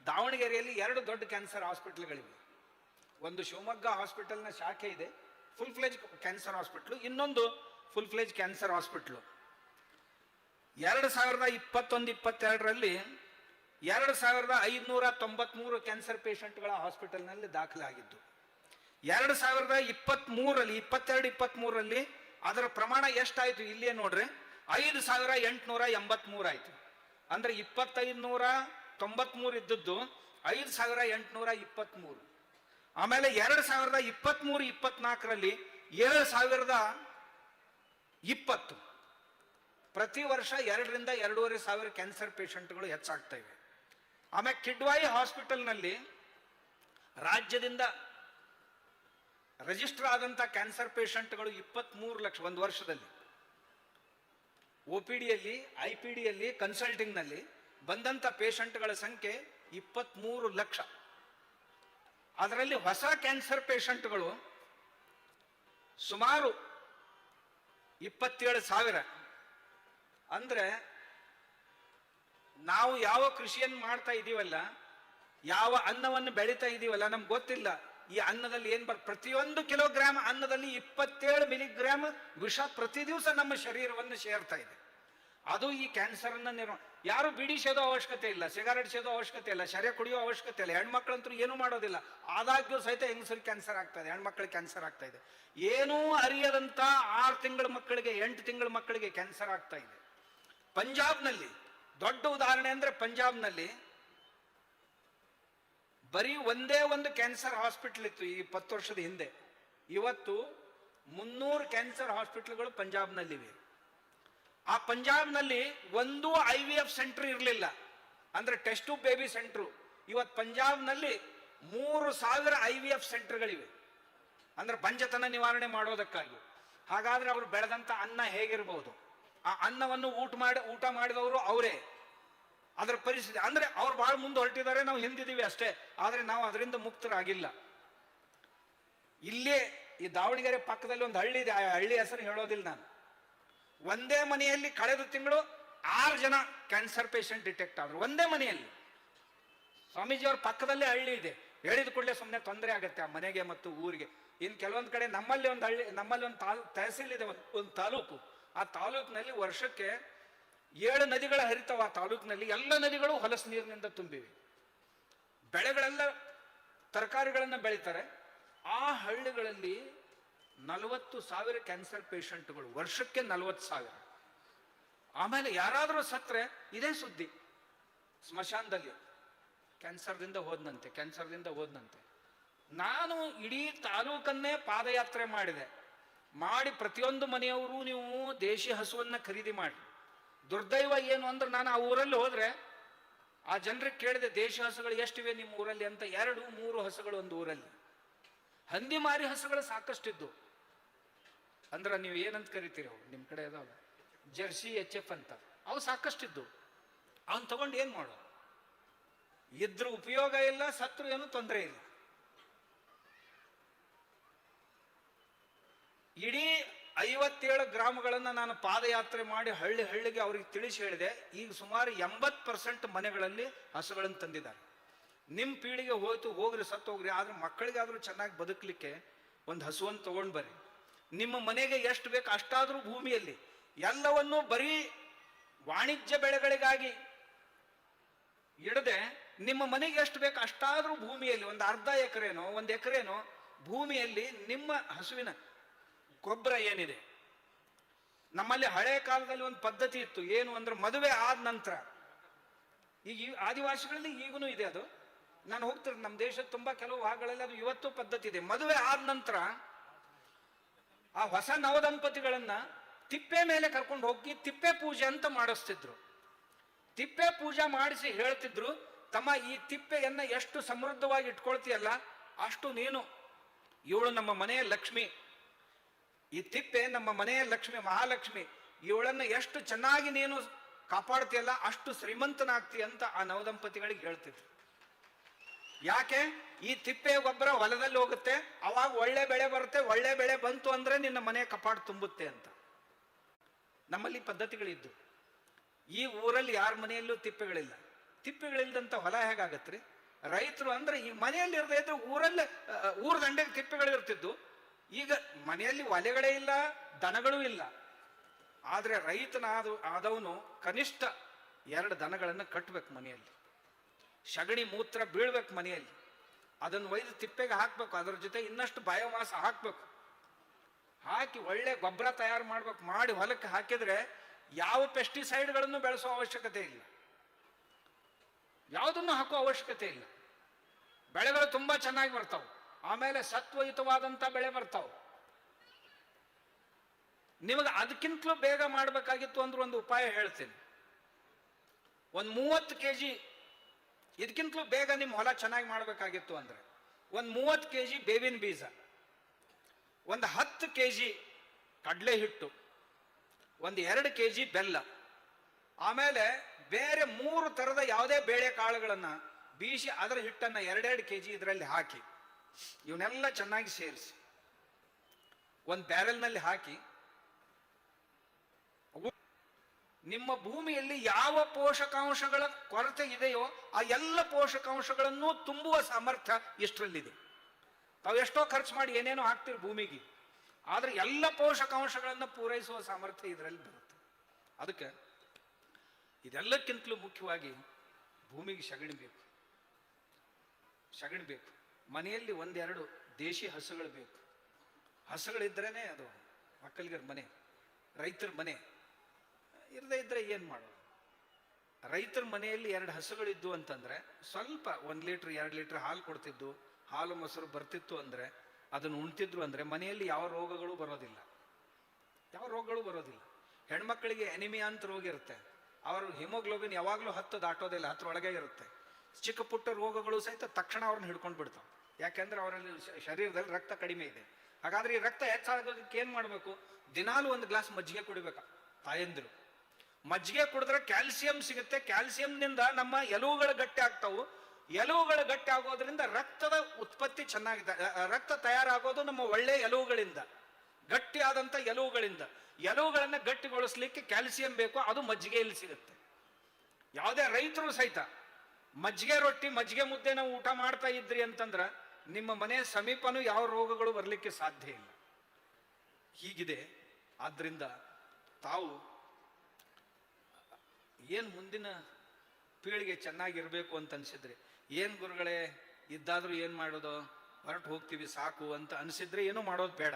ದಾವಣಗೆರೆಯಲ್ಲಿ 2 ದೊಡ್ಡ ಕ್ಯಾನ್ಸರ್ ಹಾಸ್ಪಿಟಲ್ಗಳಿವೆ. ಒಂದು ಶಿವಮೊಗ್ಗ ಹಾಸ್ಪಿಟಲ್ನ ಶಾಖೆ ಇದೆ, ಫುಲ್ ಫ್ಲೇಜ್ ಕ್ಯಾನ್ಸರ್ ಹಾಸ್ಪಿಟ್ಲು. ಇನ್ನೊಂದು ಫುಲ್ ಫ್ಲೇಜ್ ಕ್ಯಾನ್ಸರ್ ಹಾಸ್ಪಿಟ್ಲು 2021-22ರಲ್ಲಿ 2593 ಕ್ಯಾನ್ಸರ್ ಪೇಷಂಟ್ಗಳ ಹಾಸ್ಪಿಟಲ್ನಲ್ಲಿ ದಾಖಲಾಗಿದ್ದು. 2022-23ರಲ್ಲಿ ಅದರ ಪ್ರಮಾಣ ಎಷ್ಟಾಯ್ತು ಇಲ್ಲಿಯೇ ನೋಡ್ರಿ, 5883 ಆಯ್ತು. ಅಂದ್ರೆ 2593 ಇದ್ದದ್ದು 5823. ಆಮೇಲೆ 2023-24ರಲ್ಲಿ 7020. ಪ್ರತಿ ವರ್ಷ 2 ರಿಂದ 2.5 ಸಾವಿರ ಕ್ಯಾನ್ಸರ್ ಪೇಷಂಟ್ಗಳು ಹೆಚ್ಚಾಗ್ತಾ ಇವೆ. ಆಮೇಲೆ ಕಿಡ್ವಾಯಿ ಹಾಸ್ಪಿಟಲ್ನಲ್ಲಿ ರಾಜ್ಯದಿಂದ ರಿಜಿಸ್ಟರ್ ಆದಂಥ ಕ್ಯಾನ್ಸರ್ ಪೇಷಂಟ್ಗಳು 23 ಲಕ್ಷ ಒಂದು ವರ್ಷದಲ್ಲಿ. OPDಯಲ್ಲಿ, IPDಯಲ್ಲಿ, ಕನ್ಸಲ್ಟಿಂಗ್ನಲ್ಲಿ ಬಂದಂಥ ಪೇಷಂಟ್ಗಳ ಸಂಖ್ಯೆ 23 ಲಕ್ಷ. ಅದರಲ್ಲಿ ಹೊಸ ಕ್ಯಾನ್ಸರ್ ಪೇಷಂಟ್ಗಳು ಸುಮಾರು 27,000. ಅಂದ್ರೆ ನಾವು ಯಾವ ಕೃಷಿಯನ್ನು ಮಾಡ್ತಾ ಇದ್ದೀವಲ್ಲ, ಯಾವ ಅನ್ನವನ್ನು ಬೆಳೀತಾ ಇದ್ದೀವಲ್ಲ, ನಮ್ಗೆ ಗೊತ್ತಿಲ್ಲ ಈ ಅನ್ನದಲ್ಲಿ ಏನ್ ಪ್ರತಿಯೊಂದು ಕಿಲೋಗ್ರಾಮ್ ಅನ್ನದಲ್ಲಿ 27 ಮಿಲಿಗ್ರಾಮ್ ವಿಷ ಪ್ರತಿ ದಿವಸ ನಮ್ಮ ಶರೀರವನ್ನು ಸೇರ್ತಾ ಇದೆ. ಅದು ಈ ಕ್ಯಾನ್ಸರ್ ಅನ್ನ ಯಾರು ಬಿಡಿ ಸೇದೋ ಅವಶ್ಯಕತೆ ಇಲ್ಲ, ಸಿಗಾರೆಟ್ ಸೇದೋ ಅವಶ್ಯಕತೆ ಇಲ್ಲ, ಶರೀರ ಕುಡಿಯೋ ಅವಶ್ಯಕತೆ ಇಲ್ಲ. ಹೆಣ್ಮಕ್ಳಂತೂ ಏನು ಮಾಡೋದಿಲ್ಲ. ಆದಾಗ್ಯೂ ಸಹಿತ ಹೆಂಗಸರಿಗೆ ಕ್ಯಾನ್ಸರ್ ಆಗ್ತಾ ಇದೆ, ಹೆಣ್ಮಕ್ಳಿಗೆ ಕ್ಯಾನ್ಸರ್ ಆಗ್ತಾ ಇದೆ. ಏನೂ ಅರಿಯದಂತ 6 ತಿಂಗಳ ಮಕ್ಕಳಿಗೆ, 8 ತಿಂಗಳ ಮಕ್ಕಳಿಗೆ ಕ್ಯಾನ್ಸರ್ ಆಗ್ತಾ ಇದೆ. ಪಂಜಾಬ್ನಲ್ಲಿ ದೊಡ್ಡ ಉದಾಹರಣೆ ಅಂದ್ರೆ, ಪಂಜಾಬ್ನಲ್ಲಿ ಬರೀ ಒಂದೇ ಒಂದು ಕ್ಯಾನ್ಸರ್ ಹಾಸ್ಪಿಟಲ್ ಇತ್ತು ಈ 20 ವರ್ಷದ ಹಿಂದೆ. ಇವತ್ತು 300 ಕ್ಯಾನ್ಸರ್ ಹಾಸ್ಪಿಟಲ್ಗಳು ಪಂಜಾಬ್ನಲ್ಲಿವೆ. ಆ ಪಂಜಾಬ್ನಲ್ಲಿ ಒಂದು IVF ಸೆಂಟರ್ ಇರಲಿಲ್ಲ, ಅಂದ್ರೆ ಟೆಸ್ಟ್ ಟ್ಯೂಬ್ ಬೇಬಿ ಸೆಂಟರ್. ಇವತ್ತು ಪಂಜಾಬ್ನಲ್ಲಿ 3000 IVF ಸೆಂಟರ್ಗಳಿವೆ, ಅಂದ್ರೆ ಬಂಜತನ ನಿವಾರಣೆ ಮಾಡೋದಕ್ಕಾಗಿ. ಹಾಗಾದ್ರೆ ಅವರು ಬೆಳೆದಂತ ಅನ್ನ ಹೇಗಿರಬಹುದು? ಆ ಅನ್ನವನ್ನು ಊಟ ಮಾಡಿದವರು ಅವರೇ. ಅದರ ಪರಿಸ್ಥಿತಿ ಅಂದ್ರೆ ಅವ್ರು ಬಹಳ ಮುಂದೆ ಹೊರಟಿದ್ದಾರೆ, ನಾವು ಹಿಂದಿದ್ದೀವಿ ಅಷ್ಟೇ. ಆದ್ರೆ ನಾವು ಅದರಿಂದ ಮುಕ್ತರಾಗಿಲ್ಲ. ಇಲ್ಲೇ ಈ ದಾವಣಗೆರೆ ಪಕ್ಕದಲ್ಲಿ ಒಂದು ಹಳ್ಳಿ ಇದೆ, ಆ ಹಳ್ಳಿ ಹೆಸರು ಹೇಳೋದಿಲ್ಲ ನಾನು. ಒಂದೇ ಮನೆಯಲ್ಲಿ ಕಳೆದ ತಿಂಗಳು 6 ಜನ ಕ್ಯಾನ್ಸರ್ ಪೇಷಂಟ್ ಡಿಟೆಕ್ಟ್ ಆದ್ರು, ಒಂದೇ ಮನೆಯಲ್ಲಿ. ಸ್ವಾಮೀಜಿ ಅವ್ರ ಪಕ್ಕದಲ್ಲೇ ಹಳ್ಳಿ ಇದೆ, ಹೇಳಿದ ಕೂಡಲೇ ಸುಮ್ಮನೆ ತೊಂದರೆ ಆಗುತ್ತೆ ಆ ಮನೆಗೆ ಮತ್ತು ಊರಿಗೆ. ಇನ್ನು ಕೆಲವೊಂದು ಕಡೆ ನಮ್ಮಲ್ಲಿ ಒಂದು ಹಳ್ಳಿ, ನಮ್ಮಲ್ಲಿ ಒಂದು ತಹಸೀಲ್ ಇದೆ, ಒಂದು ತಾಲೂಕು. ಆ ತಾಲೂಕಿನಲ್ಲಿ ವರ್ಷಕ್ಕೆ 7 ನದಿಗಳ ಹರಿತಾವ. ಆ ತಾಲೂಕಿನಲ್ಲಿ ಎಲ್ಲ ನದಿಗಳು ಹೊಲಸು ನೀರಿನಿಂದ ತುಂಬಿವೆ. ಬೆಳೆಗಳೆಲ್ಲ ತರಕಾರಿಗಳನ್ನ ಬೆಳೀತಾರೆ. ಆ ಹಳ್ಳಿಗಳಲ್ಲಿ 40,000 ಕ್ಯಾನ್ಸರ್ ಪೇಷಂಟ್ಗಳು, ವರ್ಷಕ್ಕೆ 40,000. ಆಮೇಲೆ ಯಾರಾದರೂ ಸತ್ರೆ ಇದೇ ಸುದ್ದಿ, ಸ್ಮಶಾನದಲ್ಲಿ ಕ್ಯಾನ್ಸರ್ದಿಂದ ಹೋದ್ನಂತೆ. ನಾನು ಇಡೀ ತಾಲೂಕನ್ನೇ ಪಾದಯಾತ್ರೆ ಮಾಡಿ ಪ್ರತಿಯೊಂದು ಮನೆಯವರು ನೀವು ದೇಶಿ ಹಸುವನ್ನ ಖರೀದಿ ಮಾಡಿ. ದುರ್ದೈವ ಏನು ಅಂದ್ರೆ ನಾನು ಆ ಊರಲ್ಲಿ ಹೋದ್ರೆ ಆ ಜನರಿಗೆ ಕೇಳಿದೆ, ದೇಶಿ ಹಸುಗಳು ಎಷ್ಟಿವೆ ನಿಮ್ಮ ಊರಲ್ಲಿ ಅಂತ. 2-3 ಹಸುಗಳು ಒಂದು ಊರಲ್ಲಿ. ಹಂದಿ ಮಾರಿ ಹಸುಗಳು ಸಾಕಷ್ಟಿದ್ದು. ಅಂದ್ರೆ ನೀವು ಏನಂತ ಕರಿತೀರಿ, ಅವು ನಿಮ್ಮ ಕಡೆ ಅದಾವ ಜರ್ಸಿ HF ಅಂತ, ಅವು ಸಾಕಷ್ಟಿದ್ದು. ಅವನ್ ತಗೊಂಡು ಏನ್ ಮಾಡೋ? ಇದ್ರ ಉಪಯೋಗ ಇಲ್ಲ, ಸತ್ರು ಏನು ತೊಂದರೆ ಇಲ್ಲ. ಇಡೀ 57 ಗ್ರಾಮಗಳನ್ನ ನಾನು ಪಾದಯಾತ್ರೆ ಮಾಡಿ ಹಳ್ಳಿಗೆ ಅವ್ರಿಗೆ ತಿಳಿಸಿ ಹೇಳಿದೆ. ಈಗ ಸುಮಾರು 80% ಮನೆಗಳಲ್ಲಿ ಹಸುಗಳನ್ನು ತಂದಿದ್ದಾರೆ. ನಿಮ್ಮ ಪೀಳಿಗೆ ಹೋಯ್ತು, ಹೋಗ್ರಿ, ಸತ್ತು ಹೋಗ್ರಿ, ಆದ್ರೆ ಮಕ್ಕಳಿಗಾದ್ರೂ ಚೆನ್ನಾಗಿ ಬದುಕಲಿಕ್ಕೆ ಒಂದು ಹಸುವನ್ನು ತಗೊಂಡು ಬರ್ರಿ. ನಿಮ್ಮ ಮನೆಗೆ ಎಷ್ಟು ಬೇಕು ಅಷ್ಟಾದ್ರೂ ಭೂಮಿಯಲ್ಲಿ, ಎಲ್ಲವನ್ನೂ ಬರೀ ವಾಣಿಜ್ಯ ಬೆಳೆಗಳಿಗಾಗಿ ಇಡದೆ ನಿಮ್ಮ ಮನೆಗೆ ಎಷ್ಟು ಬೇಕು ಅಷ್ಟಾದ್ರೂ ಭೂಮಿಯಲ್ಲಿ, ಒಂದು ಅರ್ಧ ಎಕರೆನೋ 1 ಎಕರೆನೋ ಭೂಮಿಯಲ್ಲಿ ನಿಮ್ಮ ಹಸುವಿನ ಗೊಬ್ಬರ ಏನಿದೆ. ನಮ್ಮಲ್ಲಿ ಹಳೆ ಕಾಲದಲ್ಲಿ ಒಂದು ಪದ್ಧತಿ ಇತ್ತು, ಏನು ಅಂದ್ರೆ ಮದುವೆ ಆದ ನಂತರ, ಈಗ ಆದಿವಾಸಿಗಳಲ್ಲಿ ಈಗಲೂ ಇದೆ ಅದು, ನಾನು ಹೋಗ್ತಿರ್ತೀನಿ ನಮ್ಮ ದೇಶದ ತುಂಬಾ ಕೆಲವು ಭಾಗಗಳಲ್ಲಿ ಅದು ಇವತ್ತು ಪದ್ಧತಿ ಇದೆ. ಮದುವೆ ಆದ ನಂತರ ಆ ಹೊಸ ನವದಂಪತಿಗಳನ್ನ ತಿಪ್ಪೆ ಮೇಲೆ ಕರ್ಕೊಂಡು ಹೋಗಿ ತಿಪ್ಪೆ ಪೂಜೆ ಅಂತ ಮಾಡಿಸ್ತಿದ್ರು. ತಿಪ್ಪೆ ಪೂಜೆ ಮಾಡಿಸಿ ಹೇಳ್ತಿದ್ರು, ತಮ್ಮ ಈ ತಿಪ್ಪೆಯನ್ನ ಎಷ್ಟು ಸಮೃದ್ಧವಾಗಿ ಇಟ್ಕೊಳ್ತೀಯಲ್ಲ ಅಷ್ಟು ನೀನು, ಇವಳು ನಮ್ಮ ಮನೆಯ ಲಕ್ಷ್ಮಿ, ಈ ತಿಪ್ಪೆ ನಮ್ಮ ಮನೆಯ ಲಕ್ಷ್ಮಿ, ಮಹಾಲಕ್ಷ್ಮಿ, ಇವಳನ್ನ ಎಷ್ಟು ಚೆನ್ನಾಗಿ ನೀನು ಕಾಪಾಡ್ತೀಯಲ್ಲ ಅಷ್ಟು ಶ್ರೀಮಂತನಾಗ್ತಿ ಅಂತ ಆ ನವದಂಪತಿಗಳಿಗೆ ಹೇಳ್ತಿದ್ರು. ಯಾಕೆ? ಈ ತಿಪ್ಪೆ ಗೊಬ್ಬರ ಹೊಲದಲ್ಲಿ ಹೋಗುತ್ತೆ, ಅವಾಗ ಒಳ್ಳೆ ಬೆಳೆ ಬರುತ್ತೆ, ಒಳ್ಳೆ ಬೆಳೆ ಬಂತು ಅಂದ್ರೆ ನಿನ್ನ ಮನೆ ಕಪಾಟ್ ತುಂಬುತ್ತೆ ಅಂತ ನಮ್ಮಲ್ಲಿ ಪದ್ಧತಿಗಳಿದ್ದು. ಈ ಊರಲ್ಲಿ ಯಾರ ಮನೆಯಲ್ಲೂ ತಿಪ್ಪೆಗಳಿಲ್ದಂತ ಹೊಲ ಹೇಗಾಗತ್ರಿ? ರೈತರು ಅಂದ್ರೆ ಈ ಮನೆಯಲ್ಲಿ ಇರದೇ ಇದ್ರೆ ಊರಲ್ಲಿ ಊರ ದಂಡೆಗೆ ತಿಪ್ಪೆಗಳು ಇರ್ತಿದ್ದು. ಈಗ ಮನೆಯಲ್ಲಿ ಒಲೆಗಳೇ ಇಲ್ಲ, ದನಗಳೂ ಇಲ್ಲ. ಆದ್ರೆ ಆದವನು ಕನಿಷ್ಠ 2 ದನಗಳನ್ನು ಕಟ್ಟಬೇಕು ಮನೆಯಲ್ಲಿ. ಸಗಣಿ ಮೂತ್ರ ಬೀಳ್ಬೇಕು ಮನೆಯಲ್ಲಿ, ಅದನ್ನು ಒಯ್ದು ತಿಪ್ಪೆಗೆ ಹಾಕ್ಬೇಕು, ಅದರ ಜೊತೆ ಇನ್ನಷ್ಟು ಬಯೋಮಾಸ್ ಹಾಕ್ಬೇಕು, ಹಾಕಿ ಒಳ್ಳೆ ಗೊಬ್ಬರ ತಯಾರು ಮಾಡ್ಬೇಕು. ಮಾಡಿ ಹೊಲಕ್ಕೆ ಹಾಕಿದ್ರೆ ಯಾವ ಪೆಸ್ಟಿಸೈಡ್ಗಳನ್ನು ಬೆಳೆಸೋ ಅವಶ್ಯಕತೆ ಇಲ್ಲ, ಯಾವುದನ್ನು ಹಾಕೋ ಅವಶ್ಯಕತೆ ಇಲ್ಲ. ಬೆಳೆಗಳು ತುಂಬಾ ಚೆನ್ನಾಗಿ ಬರ್ತಾವ. ಆಮೇಲೆ ಸತ್ವಯುತವಾದಂತ ಬೆಳೆ ಬರ್ತಾವ. ನಿಮಗೆ ಅದಕ್ಕಿಂತಲೂ ಬೇಗ ಮಾಡಬೇಕಾಗಿತ್ತು ಅಂದ್ರೆ ಒಂದು ಉಪಾಯ ಹೇಳ್ತೀನಿ. ಒಂದು 30 kg, ಇದಕ್ಕಿಂತಲೂ ಬೇಗ ನಿಮ್ಮ ಹೊಲ ಚೆನ್ನಾಗಿ ಮಾಡಬೇಕಾಗಿತ್ತು ಅಂದ್ರೆ ಒಂದು 30 kg ಬೇವಿನ ಬೀಜ, ಒಂದು 10 kg ಕಡಲೆ ಹಿಟ್ಟು, ಒಂದು 2 kg ಬೆಲ್ಲ, ಆಮೇಲೆ ಬೇರೆ 3 ಥರದ ಯಾವುದೇ ಬೇಳೆ ಕಾಳುಗಳನ್ನ ಬೀಸಿ ಅದರ ಹಿಟ್ಟನ್ನ 2 kg ಇದರಲ್ಲಿ ಹಾಕಿ, ಇವನ್ನೆಲ್ಲ ಚೆನ್ನಾಗಿ ಸೇರಿಸಿ ಒಂದು ಬ್ಯಾರೆಲ್ನಲ್ಲಿ ಹಾಕಿ, ನಿಮ್ಮ ಭೂಮಿಯಲ್ಲಿ ಯಾವ ಪೋಷಕಾಂಶಗಳ ಕೊರತೆ ಇದೆಯೋ ಆ ಎಲ್ಲ ಪೋಷಕಾಂಶಗಳನ್ನು ತುಂಬುವ ಸಾಮರ್ಥ್ಯ ಇಷ್ಟರಲ್ಲಿದೆ. ತಾವು ಎಷ್ಟೋ ಖರ್ಚು ಮಾಡಿ ಏನೇನೋ ಹಾಕ್ತಿರಿ ಭೂಮಿಗೆ, ಆದ್ರೆ ಎಲ್ಲ ಪೋಷಕಾಂಶಗಳನ್ನು ಪೂರೈಸುವ ಸಾಮರ್ಥ್ಯ ಇದರಲ್ಲಿ ಬರುತ್ತೆ. ಅದಕ್ಕೆ ಇದೆಲ್ಲಕ್ಕಿಂತಲೂ ಮುಖ್ಯವಾಗಿ ಭೂಮಿಗೆ ಸಗಣಿ ಬೇಕು. ಮನೆಯಲ್ಲಿ 1-2 ದೇಶಿ ಹಸುಗಳು ಬೇಕು. ಹಸುಗಳಿದ್ರೇನೆ ಅದು ಒಕ್ಕಲಿಗರ ಮನೆ, ರೈತರ ಮನೆ. ಇರದೇ ಇದ್ರೆ ಏನ್ ಮಾಡೋದು? ರೈತರ ಮನೆಯಲ್ಲಿ 2 ಹಸುಗಳಿದ್ದು ಅಂತಂದ್ರೆ ಸ್ವಲ್ಪ 1 ಲೀಟರ್ 2 ಲೀಟರ್ ಹಾಲು ಕೊಡ್ತಿದ್ದು, ಹಾಲು ಮೊಸರು ಬರ್ತಿತ್ತು ಅಂದ್ರೆ, ಅದನ್ನು ಉಣ್ತಿದ್ರು ಅಂದ್ರೆ ಮನೆಯಲ್ಲಿ ಯಾವ ರೋಗಗಳು ಬರೋದಿಲ್ಲ. ಹೆಣ್ಮಕ್ಳಿಗೆ ಎನಿಮಿಯಾ ಅಂತ ರೋಗ ಇರುತ್ತೆ, ಅವರು ಹಿಮೋಗ್ಲೋಬಿನ್ ಯಾವಾಗಲೂ 10 ದಾಟೋದಿಲ್ಲ, 10 ಒಳಗೆ ಇರುತ್ತೆ. ಚಿಕ್ಕ ಪುಟ್ಟ ರೋಗಗಳು ಸಹಿತ ತಕ್ಷಣ ಅವ್ರನ್ನ ಹಿಡ್ಕೊಂಡು ಬಿಡ್ತಾವೆ. ಯಾಕೆಂದ್ರೆ ಅವರಲ್ಲಿ ಶರೀರದಲ್ಲಿ ರಕ್ತ ಕಡಿಮೆ ಇದೆ. ಹಾಗಾದ್ರೆ ಈ ರಕ್ತ ಹೆಚ್ಚಾಗೋದಕ್ಕೆ ಏನ್ ಮಾಡ್ಬೇಕು? ದಿನಾಲು 1 ಗ್ಲಾಸ್ ಮಜ್ಜಿಗೆ ಕುಡಿಬೇಕು ತಾಯಂದಿರು. ಮಜ್ಜಿಗೆ ಕುಡಿದ್ರೆ ಕ್ಯಾಲ್ಸಿಯಂ ಸಿಗುತ್ತೆ, ಕ್ಯಾಲ್ಸಿಯಂನಿಂದ ನಮ್ಮ ಎಲುವುಗಳು ಗಟ್ಟಿ ಆಗ್ತಾವು, ಎಲುವುಗಳು ಗಟ್ಟಿ ಆಗೋದ್ರಿಂದ ರಕ್ತದ ಉತ್ಪತ್ತಿ ಚೆನ್ನಾಗಿದೆ, ರಕ್ತ ತಯಾರಾಗೋದು ನಮ್ಮ ಒಳ್ಳೆ ಎಲುವುಗಳಿಂದ, ಗಟ್ಟಿಯಾದಂಥ ಎಲುವುಗಳಿಂದ. ಎಲುವುಗಳನ್ನ ಗಟ್ಟಿಗೊಳಿಸ್ಲಿಕ್ಕೆ ಕ್ಯಾಲ್ಸಿಯಂ ಬೇಕು, ಅದು ಮಜ್ಜಿಗೆಯಲ್ಲಿ ಸಿಗುತ್ತೆ. ಯಾವುದೇ ರೈತರು ಸಹಿತ ಮಜ್ಜಿಗೆ ರೊಟ್ಟಿ ಮಜ್ಜಿಗೆ ಮುದ್ದೆ ನಾವು ಊಟ ಮಾಡ್ತಾ ಇದ್ರಿ ಅಂತಂದ್ರ ನಿಮ್ಮ ಮನೆ ಸಮೀಪನೂ ಯಾವ ರೋಗಗಳು ಬರಲಿಕ್ಕೆ ಸಾಧ್ಯ ಇಲ್ಲ. ಹೀಗಿದೆ. ಆದ್ರಿಂದ ತಾವು ಏನು ಮುಂದಿನ ಪೀಳಿಗೆ ಚೆನ್ನಾಗಿರ್ಬೇಕು ಅಂತ ಅನ್ಸಿದ್ರೆ, ಏನು ಗುರುಗಳೇ ಇದ್ದಾದ್ರೂ ಏನು ಮಾಡೋದು, ಹೊರಟು ಹೋಗ್ತೀವಿ ಸಾಕು ಅಂತ ಅನ್ಸಿದ್ರೆ ಏನೂ ಮಾಡೋದು ಬೇಡ.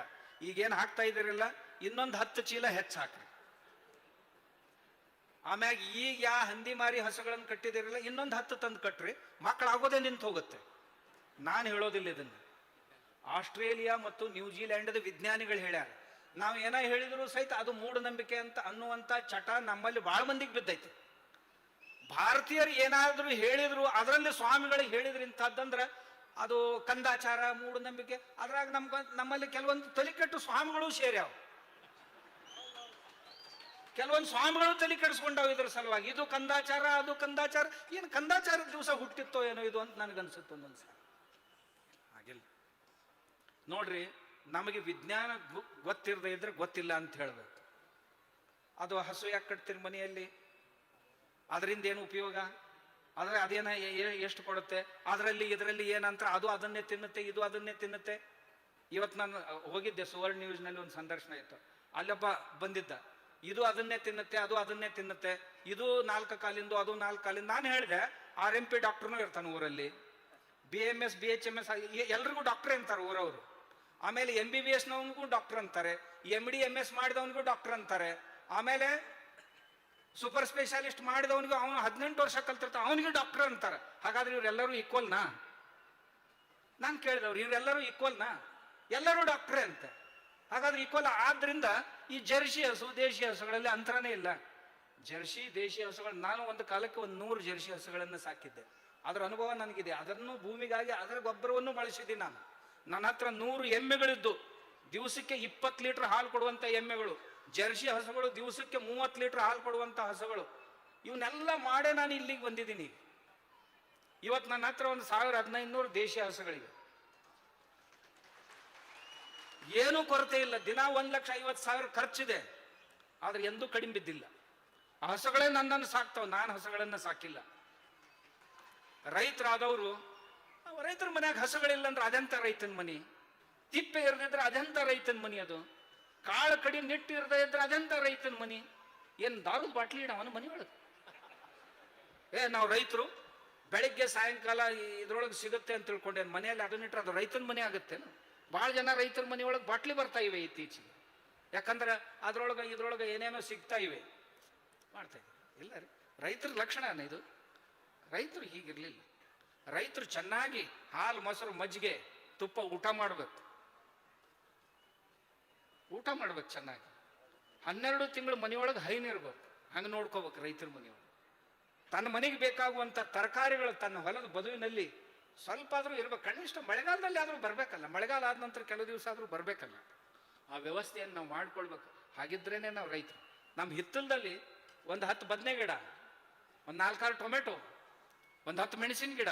ಈಗೇನು ಹಾಕ್ತಾ ಇದ್ದೀರಲ್ಲ, ಇನ್ನೊಂದು 10 ಚೀಲ ಹೆಚ್ಚು ಹಾಕ್ರಿ. ಆಮ್ಯಾಗ ಈಗ ಯಾ ಹಂದಿ ಮಾರಿ ಹಸುಗಳನ್ನು ಕಟ್ಟಿದಿರಲ್ಲ, ಇನ್ನೊಂದು 10 ತಂದು ಕಟ್ರಿ, ಮಕ್ಕಳಾಗೋದೇ ನಿಂತು ಹೋಗುತ್ತೆ. ನಾನು ಹೇಳೋದಿಲ್ಲ ಇದನ್ನು. ಆಸ್ಟ್ರೇಲಿಯಾ ಮತ್ತು ನ್ಯೂಜಿಲ್ಯಾಂಡದ ವಿಜ್ಞಾನಿಗಳು ಹೇಳ್ಯಾರ, ನಾವು ಏನೋ ಹೇಳಿದ್ರು ಸಹಿತ ಅದು ಮೂಢನಂಬಿಕೆ ಅಂತ ಅನ್ನುವಂಥ ಚಟ ನಮ್ಮಲ್ಲಿ ಭಾಳ ಮಂದಿಗೆ ಬಿದ್ದೈತೆ. ಭಾರತೀಯರು ಏನಾದರೂ ಹೇಳಿದ್ರು, ಅದರಲ್ಲಿ ಸ್ವಾಮಿಗಳಿಗೆ ಹೇಳಿದ್ರು ಇಂಥದ್ದಂದ್ರೆ ಅದು ಕಂದಾಚಾರ, ಮೂಢನಂಬಿಕೆ. ಅದ್ರಾಗ ನಮ್ಮಲ್ಲಿ ಕೆಲವೊಂದು ತಲೆಕೆಟ್ಟು ಸ್ವಾಮಿಗಳು ಸೇರ್ಯಾವ, ಕೆಲವೊಂದು ಸ್ವಾಮಿಗಳು ತಲೆ ಕೆಡಿಸ್ಕೊಂಡಾವ ಇದ್ರ ಸಲುವಾಗಿ. ಇದು ಕಂದಾಚಾರ, ಅದು ಕಂದಾಚಾರ. ಏನು ಕಂದಾಚಾರದ ದಿವಸ ಹುಟ್ಟಿತ್ತೋ ಏನೋ ಇದು ಅಂತ ನನಗನ್ಸುತ್ತೆ ಒಂದೊಂದ್ಸಲ. ಹಾಗಿಲ್ಲ ನೋಡ್ರಿ, ನಮಗೆ ವಿಜ್ಞಾನ ಗೊತ್ತಿರದೇ ಇದ್ರೆ ಗೊತ್ತಿಲ್ಲ ಅಂತ ಹೇಳ್ಬೇಕು. ಅದು ಹಸು ಯಾಕೆ ಕಟ್ತೀರಿ ಮನೆಯಲ್ಲಿ, ಅದರಿಂದ ಏನು ಉಪಯೋಗ, ಆದರೆ ಅದೇನ ಎಷ್ಟು ಕೊಡುತ್ತೆ, ಇದರಲ್ಲಿ ಏನಂತ, ಅದು ಅದನ್ನೇ ತಿನ್ನುತ್ತೆ, ಇದು ಅದನ್ನೇ ತಿನ್ನುತ್ತೆ. ಇವತ್ತು ನಾನು ಹೋಗಿದ್ದೆ, ಸುವರ್ಣ ನ್ಯೂಸ್ನಲ್ಲಿ ಒಂದು ಸಂದರ್ಶನ ಇತ್ತು, ಅಲ್ಲೊಬ್ಬ ಬಂದಿದ್ದ, ಇದು ಅದನ್ನೇ ತಿನ್ನುತ್ತೆ, ಅದು ಅದನ್ನೇ ತಿನ್ನುತ್ತೆ, ಇದು 4 ಕಾಲಿಂದು, ಅದು 4 ಕಾಲಿಂದ. ನಾನು ಹೇಳಿದೆ, RMP ಡಾಕ್ಟರ್ನೂ ಇರ್ತಾನೆ ಊರಲ್ಲಿ, BMS BHMS ಎಲ್ರಿಗೂ ಡಾಕ್ಟ್ರೇ ಅಂತಾರೆ ಊರವರು. ಆಮೇಲೆ MBBS ನವನಿಗೂ ಡಾಕ್ಟರ್ ಅಂತಾರೆ, MD MS ಮಾಡಿದವನಿಗೂ ಡಾಕ್ಟರ್ ಅಂತಾರೆ, ಆಮೇಲೆ ಸೂಪರ್ ಸ್ಪೆಷಾಲಿಸ್ಟ್ ಮಾಡಿದವನಿಗೂ, ಅವನು 18 ವರ್ಷ ಕಲ್ತಿರ್ತಾನೆ, ಅವನಿಗೂ ಡಾಕ್ಟರ್ ಅಂತಾರೆ. ಹಾಗಾದ್ರೆ ಇವರೆಲ್ಲರೂ ಈಕ್ವಲ್ನಾ? ನಾನು ಕೇಳಿದವ್ರು, ಇವರೆಲ್ಲರೂ ಈಕ್ವಲ್ನಾ? ಎಲ್ಲರೂ ಡಾಕ್ಟ್ರೇ ಅಂತೆ. ಹಾಗಾದ್ರೆ ಈಕ್ವಲ್. ಆದ್ರಿಂದ ಈ ಜರ್ಸಿ ಹಸು, ದೇಶಿ ಹಸುಗಳಲ್ಲಿ ಅಂತರನೇ ಇಲ್ಲ. ಜರ್ಸಿ, ದೇಶಿ ಹಸುಗಳು, ನಾನು ಒಂದು ಕಾಲಕ್ಕೆ 100 ಜರ್ಸಿ ಹಸುಗಳನ್ನು ಸಾಕಿದ್ದೆ. ಅದರ ಅನುಭವ ನನಗಿದೆ. ಅದನ್ನು ಭೂಮಿಗಾಗಿ ಅದರ ಗೊಬ್ಬರವನ್ನು ಬಳಸಿದ್ದೀನಿ ನಾನು. ನನ್ನ ಹತ್ರ 100 ಎಮ್ಮೆಗಳಿದ್ದು, ದಿವಸಕ್ಕೆ 20 ಲೀಟರ್ ಹಾಲು ಕೊಡುವಂಥ ಎಮ್ಮೆಗಳು. ಜರ್ಸಿ ಹಸುಗಳು ದಿವಸಕ್ಕೆ 30 ಲೀಟರ್ ಹಾಲು ಕೊಡುವಂಥ ಹಸುಗಳು. ಇವನ್ನೆಲ್ಲ ಮಾಡೇ ನಾನು ಇಲ್ಲಿಗೆ ಬಂದಿದ್ದೀನಿ. ಇವತ್ತು ನನ್ನ ಹತ್ರ 1000-1500 ದೇಶಿ ಹಸುಗಳಿವೆ. ಏನೂ ಕೊರತೆ ಇಲ್ಲ. ದಿನ 1,50,000 ಖರ್ಚಿದೆ, ಆದ್ರೆ ಎಂದೂ ಕಡಿಮೆ ಬಿದ್ದಿಲ್ಲ. ಆ ಹಸುಗಳೇ ನನ್ನನ್ನು ಸಾಕ್ತಾವ, ನಾನು ಹಸುಗಳನ್ನ ಸಾಕಿಲ್ಲ. ರೈತರಾದವರು, ರೈತರ ಮನ್ಯಾಗ ಹಸುಗಳಿಲ್ಲ ಅಂದ್ರೆ ಅದೆಂತ ರೈತನ ಮನಿ? ತಿಪ್ಪೆ ಇರದಿದ್ರೆ ಅದೆಂತ ರೈತನ ಮನಿ? ಅದು ಕಾಳು ಕಡಿ ನಿಟ್ಟು ಇರದೇ ಇದ್ರೆ ಅದೆಂತ ರೈತನ ಮನಿ? ಏನ್ ದಾರದ ಬಾಟ್ಲಿ ಇಡವನ ಮನಿ ಒಳಗೆ? ನಾವು ರೈತರು ಬೆಳಿಗ್ಗೆ ಸಾಯಂಕಾಲ ಇದ್ರೊಳಗೆ ಸಿಗುತ್ತೆ ಅಂತ ತಿಳ್ಕೊಂಡೇನು, ಮನೆಯಲ್ಲಿ ಅದನ್ನಿಟ್ರೆ ಅದು ರೈತನ ಮನೆ ಆಗುತ್ತೇನು? ಭಾಳ ಜನ ರೈತರ ಮನೆಯೊಳಗೆ ಬಾಟ್ಲಿ ಬರ್ತಾ ಇವೆ ಇತ್ತೀಚೆಗೆ. ಯಾಕಂದ್ರೆ ಇದ್ರೊಳಗೆ ಏನೇನೋ ಸಿಗ್ತಾ ಇವೆ, ಮಾಡ್ತಾ ಇವೆ. ಇಲ್ಲ ರೀ, ರೈತರ ಲಕ್ಷಣ ಇದು. ರೈತರು ಹೀಗಿರ್ಲಿಲ್ಲ. ರೈತರು ಚೆನ್ನಾಗಿ ಹಾಲು, ಮೊಸರು, ಮಜ್ಜಿಗೆ, ತುಪ್ಪ ಊಟ ಮಾಡ್ಬೇಕು ಚೆನ್ನಾಗಿ. 12 ತಿಂಗಳು ಮನೆಯೊಳಗೆ ಹೈನಿರ್ಬೇಕು. ಹಂಗೆ ನೋಡ್ಕೋಬೇಕು ರೈತರ ಮನೆಯೊಳಗೆ. ತನ್ನ ಮನೆಗೆ ಬೇಕಾಗುವಂಥ ತರಕಾರಿಗಳು ತನ್ನ ಹೊಲದ ಬದುವಿನಲ್ಲಿ ಸ್ವಲ್ಪ ಆದರೂ ಇರ್ಬೇಕು. ಕನಿಷ್ಠ ಮಳೆಗಾಲದಲ್ಲಿ ಆದರೂ ಬರಬೇಕಲ್ಲ, ಮಳೆಗಾಲ ಆದ ನಂತರ ಕೆಲವು ದಿವಸ ಆದರೂ ಬರಬೇಕಲ್ಲ. ಆ ವ್ಯವಸ್ಥೆಯನ್ನು ನಾವು ಮಾಡ್ಕೊಳ್ಬೇಕು. ಹಾಗಿದ್ರೇನೆ ನಾವು ರೈತರು. ನಮ್ಮ ಹಿತ್ತಲದಲ್ಲಿ ಒಂದು 10 ಬದನೆ ಗಿಡ, ಒಂದು 4-6 ಟೊಮೆಟೊ, ಒಂದು 10 ಮೆಣಸಿನ ಗಿಡ,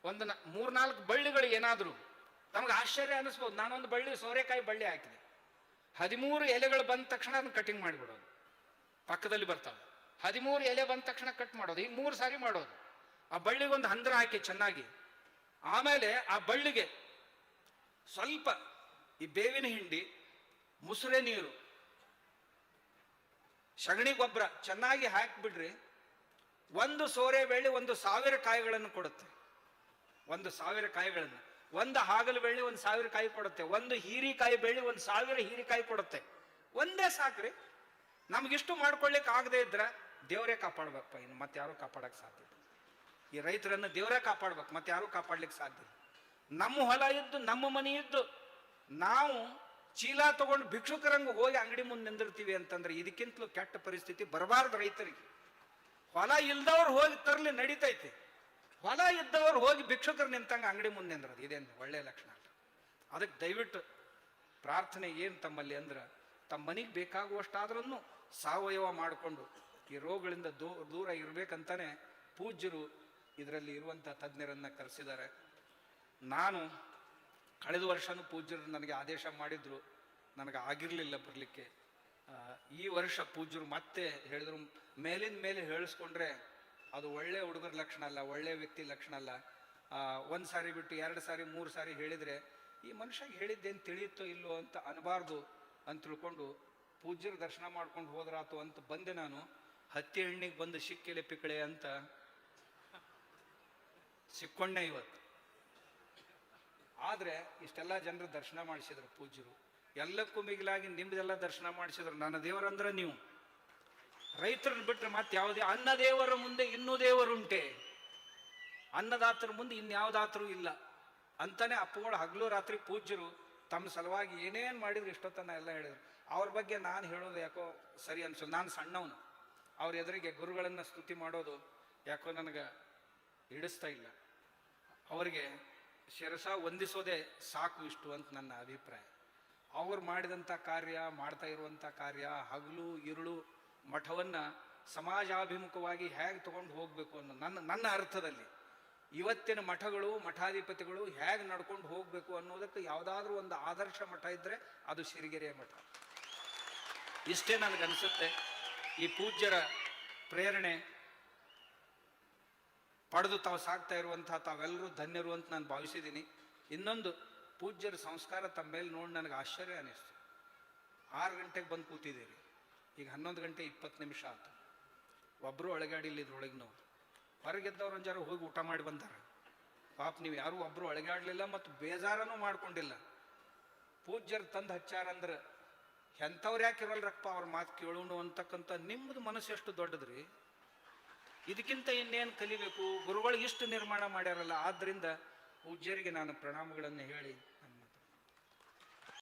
ಒಂದು 3-4 ಬಳ್ಳಿಗಳು ಏನಾದರೂ ನಮ್ಗೆ ಆಶ್ಚರ್ಯ ಅನ್ನಿಸ್ಬೋದು. ನಾನೊಂದು ಸೋರೆಕಾಯಿ ಬಳ್ಳಿ ಹಾಕಿದೆ, 13 ಎಲೆಗಳು ಬಂದ ತಕ್ಷಣ ಅದನ್ನು ಕಟಿಂಗ್ ಮಾಡಿಬಿಡೋದು. ಪಕ್ಕದಲ್ಲಿ ಬರ್ತಾವೆ 13 ಎಲೆ ಬಂದ ತಕ್ಷಣ ಕಟ್ ಮಾಡೋದು. ಈಗ 3 ಸಾರಿ ಮಾಡೋದು. ಆ ಬಳ್ಳಿಗೆ ಒಂದು ಹಂದ್ರ ಹಾಕಿ ಚೆನ್ನಾಗಿ, ಆಮೇಲೆ ಆ ಬಳ್ಳಿಗೆ ಸ್ವಲ್ಪ ಈ ಬೇವಿನ ಹಿಂಡಿ, ಮುಸುರೆ ನೀರು, ಸಗಣಿ ಗೊಬ್ಬರ ಚೆನ್ನಾಗಿ ಹಾಕಿಬಿಡ್ರಿ. ಒಂದು ಸೋರೆ ಬೆಳ್ಳಿ 1,000 ಕಾಯಿಗಳನ್ನು ಕೊಡುತ್ತೆ. 1,000 ಕಾಯಿಗಳನ್ನು. ಒಂದು ಹಾಗಲು ಬೆಳ್ಳಿ 1,000 ಕಾಯಿ ಕೊಡುತ್ತೆ. ಒಂದು ಹೀರಿಕಾಯಿ ಬೆಳ್ಳಿ 1,000 ಹೀರಿಕಾಯಿ ಕೊಡುತ್ತೆ. ಒಂದೇ ಸಾಕ್ರಿ. ನಮಗಿಷ್ಟು ಮಾಡ್ಕೊಳ್ಳಿಕ್ಕೆ ಆಗದೆ ಇದ್ರೆ ದೇವರೇ ಕಾಪಾಡ್ಬೇಕಪ್ಪ, ಇನ್ನು ಮತ್ತೆ ಯಾರು ಕಾಪಾಡಕ್ಕೆ ಸಾಧ್ಯ ಇಲ್ಲ. ಈ ರೈತರನ್ನು ದೇವರೇ ಕಾಪಾಡ್ಬೇಕು, ಮತ್ತೆ ಯಾರು ಕಾಪಾಡ್ಲಿಕ್ಕೆ ಸಾಧ್ಯ ಇಲ್ಲ. ನಮ್ಮ ಹೊಲ ಇದ್ದು, ನಮ್ಮ ಮನೆ ಇದ್ದು, ನಾವು ಚೀಲ ತಗೊಂಡು ಭಿಕ್ಷುಕರಂಗೆ ಹೋಗಿ ಅಂಗಡಿ ಮುಂದೆ ನಿಂದಿರ್ತೀವಿ ಅಂತಂದ್ರೆ ಇದಕ್ಕಿಂತಲೂ ಕೆಟ್ಟ ಪರಿಸ್ಥಿತಿ ಬರಬಾರ್ದು ರೈತರಿಗೆ. ಹೊಲ ಇಲ್ದವ್ರು ಹೋಗಿ ತರಲಿ ನಡೀತೈತಿ, ಹೊಲ ಇದ್ದವ್ರು ಹೋಗಿ ಭಿಕ್ಷುಕರು ನಿಂತಂಗೆ ಅಂಗಡಿ ಮುಂದೆ ನಿಂದ್ರದು ಇದೇನು ಒಳ್ಳೆಯ ಲಕ್ಷಣ ಅಲ್ಲ. ಅದಕ್ಕೆ ದಯವಿಟ್ಟು ಪ್ರಾರ್ಥನೆ ಏನು ತಮ್ಮಲ್ಲಿ ಅಂದ್ರೆ, ತಮ್ಮ ಮನೆಗೆ ಬೇಕಾಗುವಷ್ಟಾದ್ರೂ ಸಾವಯವ ಮಾಡಿಕೊಂಡು ಈ ರೋಗಗಳಿಂದ ದೂರ ಇರಬೇಕಂತಾನೆ ಪೂಜ್ಯರು ಇದರಲ್ಲಿ ಇರುವಂಥ ತಜ್ಞರನ್ನು ಕರೆಸಿದ್ದಾರೆ. ನಾನು ಕಳೆದ ವರ್ಷನೂ ಪೂಜ್ಯರು ನನಗೆ ಆದೇಶ ಮಾಡಿದ್ರು, ನನಗೆ ಆಗಿರಲಿಲ್ಲ ಬರಲಿಕ್ಕೆ. ಈ ವರ್ಷ ಪೂಜ್ಯರು ಮತ್ತೆ ಹೇಳಿದ್ರು, ಮೇಲಿನ ಮೇಲೆ ಹೇಳಿಸ್ಕೊಂಡ್ರೆ ಅದು ಒಳ್ಳೆ ಹುಡುಗರ ಲಕ್ಷಣ ಅಲ್ಲ, ಒಳ್ಳೆ ವ್ಯಕ್ತಿ ಲಕ್ಷಣ ಅಲ್ಲ. ಒಂದು ಸಾರಿ ಬಿಟ್ಟು 2 ಸಾರಿ 3 ಸಾರಿ ಹೇಳಿದರೆ ಈ ಮನುಷ್ಯಗೆ ಹೇಳಿದ್ದೇನು ತಿಳಿಯುತ್ತೋ ಇಲ್ಲೋ ಅಂತ ಅನ್ಬಾರ್ದು ಅಂತ ತಿಳ್ಕೊಂಡು ಪೂಜ್ಯರ ದರ್ಶನ ಮಾಡ್ಕೊಂಡು ಹೋದ್ರಾತು ಅಂತ ಬಂದೆ. ನಾನು ಹತ್ತಿ ಎಣ್ಣಿಗೆ ಬಂದು ಸಿಕ್ಕಿಲೆ ಪಿಕ್ಕಳೆ ಅಂತ ಸಿಕ್ಕೊಂಡೆ ಇವತ್ತು. ಆದರೆ ಇಷ್ಟೆಲ್ಲ ಜನರು ದರ್ಶನ ಮಾಡಿಸಿದ್ರು ಪೂಜ್ಯರು. ಎಲ್ಲಕ್ಕೂ ಮಿಗಿಲಾಗಿ ನಿಮ್ದೆಲ್ಲ ದರ್ಶನ ಮಾಡಿಸಿದ್ರು. ನನ್ನ ದೇವರಂದ್ರೆ ನೀವು. ರೈತರನ್ನ ಬಿಟ್ಟರೆ ಮತ್ತೆ ಯಾವುದೇ, ಅನ್ನ ದೇವರ ಮುಂದೆ ಇನ್ನೂ ದೇವರುಂಟೆ, ಅನ್ನದಾತರ ಮುಂದೆ ಇನ್ಯಾವುದಾತರೂ ಇಲ್ಲ ಅಂತಾನೆ ಅಪ್ಪಗಳು ಹಗಲು ರಾತ್ರಿ ಪೂಜ್ಯರು ತಮ್ಮ ಸಲುವಾಗಿ ಏನೇನು ಮಾಡಿದ್ರು ಇಷ್ಟೊತ್ತನ ಎಲ್ಲ ಹೇಳಿದ್ರು. ಅವ್ರ ಬಗ್ಗೆ ನಾನು ಹೇಳೋದು ಯಾಕೋ ಸರಿ ಅನ್ಸೋದು. ನಾನು ಸಣ್ಣವನು, ಅವ್ರ ಎದುರಿಗೆ ಗುರುಗಳನ್ನು ಸ್ತುತಿ ಮಾಡೋದು ಯಾಕೋ ನನಗೆ ಹಿಡಿಸ್ತಾ ಇಲ್ಲ. ಅವರಿಗೆ ಶಿರಸ ವಂದಿಸೋದೇ ಸಾಕು ಇಷ್ಟು ಅಂತ ನನ್ನ ಅಭಿಪ್ರಾಯ. ಅವ್ರು ಮಾಡಿದಂಥ ಕಾರ್ಯ, ಮಾಡ್ತಾ ಇರುವಂಥ ಕಾರ್ಯ, ಹಗಲು ഇരുಳು ಮಠವನ್ನು ಸಮಾಜಾಭಿಮುಖವಾಗಿ ಹೇಗೆ ತಗೊಂಡು ಹೋಗಬೇಕು ಅನ್ನೋ ನನ್ನ ಅರ್ಥದಲ್ಲಿ ಇವತ್ತಿನ ಮಠಗಳು, ಮಠಾಧಿಪತಿಗಳು ಹೇಗೆ ನಡ್ಕೊಂಡು ಹೋಗಬೇಕು ಅನ್ನೋದಕ್ಕೆ ಯಾವುದಾದ್ರೂ ಒಂದು ಆದರ್ಶ ಮಠ ಇದ್ದರೆ ಅದು ಸಿರಿಗೆರೆಯ ಮಠ. ಇಷ್ಟೇ ನನಗನ್ಸುತ್ತೆ. ಈ ಪೂಜ್ಯರ ಪ್ರೇರಣೆ ಪಡೆದು ತಾವು ಸಾಕ್ತಾ ಇರುವಂಥ ತಾವೆಲ್ಲರೂ ಧನ್ಯರು ಅಂತ ನಾನು ಭಾವಿಸಿದ್ದೀನಿ. ಇನ್ನೊಂದು, ಪೂಜ್ಯರ ಸಂಸ್ಕಾರ ತಮ್ಮ ಮೇಲೆ ನೋಡಿ ನನಗೆ ಆಶ್ಚರ್ಯ ಅನ್ನಿಸ್ತು. 6 ಗಂಟೆಗೆ ಬಂದು ಕೂತಿದ್ದೀರಿ, ಈಗ 11 ಗಂಟೆ 20 ನಿಮಿಷ ಆಯ್ತು. ಒಬ್ಬರು ಒಳಗಾಡಿಲ್ಲ ಇದ್ರೊಳಗೆ. ನಾವು ಹೊರಗೆದ್ದವ್ರು ಒಂಜಾರು ಹೋಗಿ ಊಟ ಮಾಡಿ ಬಂದಾರೆ. ಪಾಪ ನೀವು ಯಾರೂ ಒಬ್ಬರು ಒಳಗಾಡಲಿಲ್ಲ ಮತ್ತು ಬೇಜಾರನೂ ಮಾಡ್ಕೊಂಡಿಲ್ಲ. ಪೂಜ್ಯರು ತಂದು ಹಚ್ಚಾರಂದ್ರೆ ಎಂಥವ್ರು ಯಾಕೆ ಇರಲ್ರಪ್ಪ ಅವ್ರ ಮಾತು ಕೇಳೋಣ ಅಂತಕ್ಕಂಥ ನಿಮ್ಮದು ಮನಸ್ಸು ಎಷ್ಟು ದೊಡ್ಡದ್ರಿ. ಇದಕ್ಕಿಂತ ಇನ್ನೇನು ಕಲಿಬೇಕು? ಗುರುಗಳು ಇಷ್ಟು ನಿರ್ಮಾಣ ಮಾಡ್ಯಾರಲ್ಲ. ಆದ್ದರಿಂದ ಪೂಜ್ಯರಿಗೆ ನಾನು ಪ್ರಣಾಮಗಳನ್ನು ಹೇಳಿ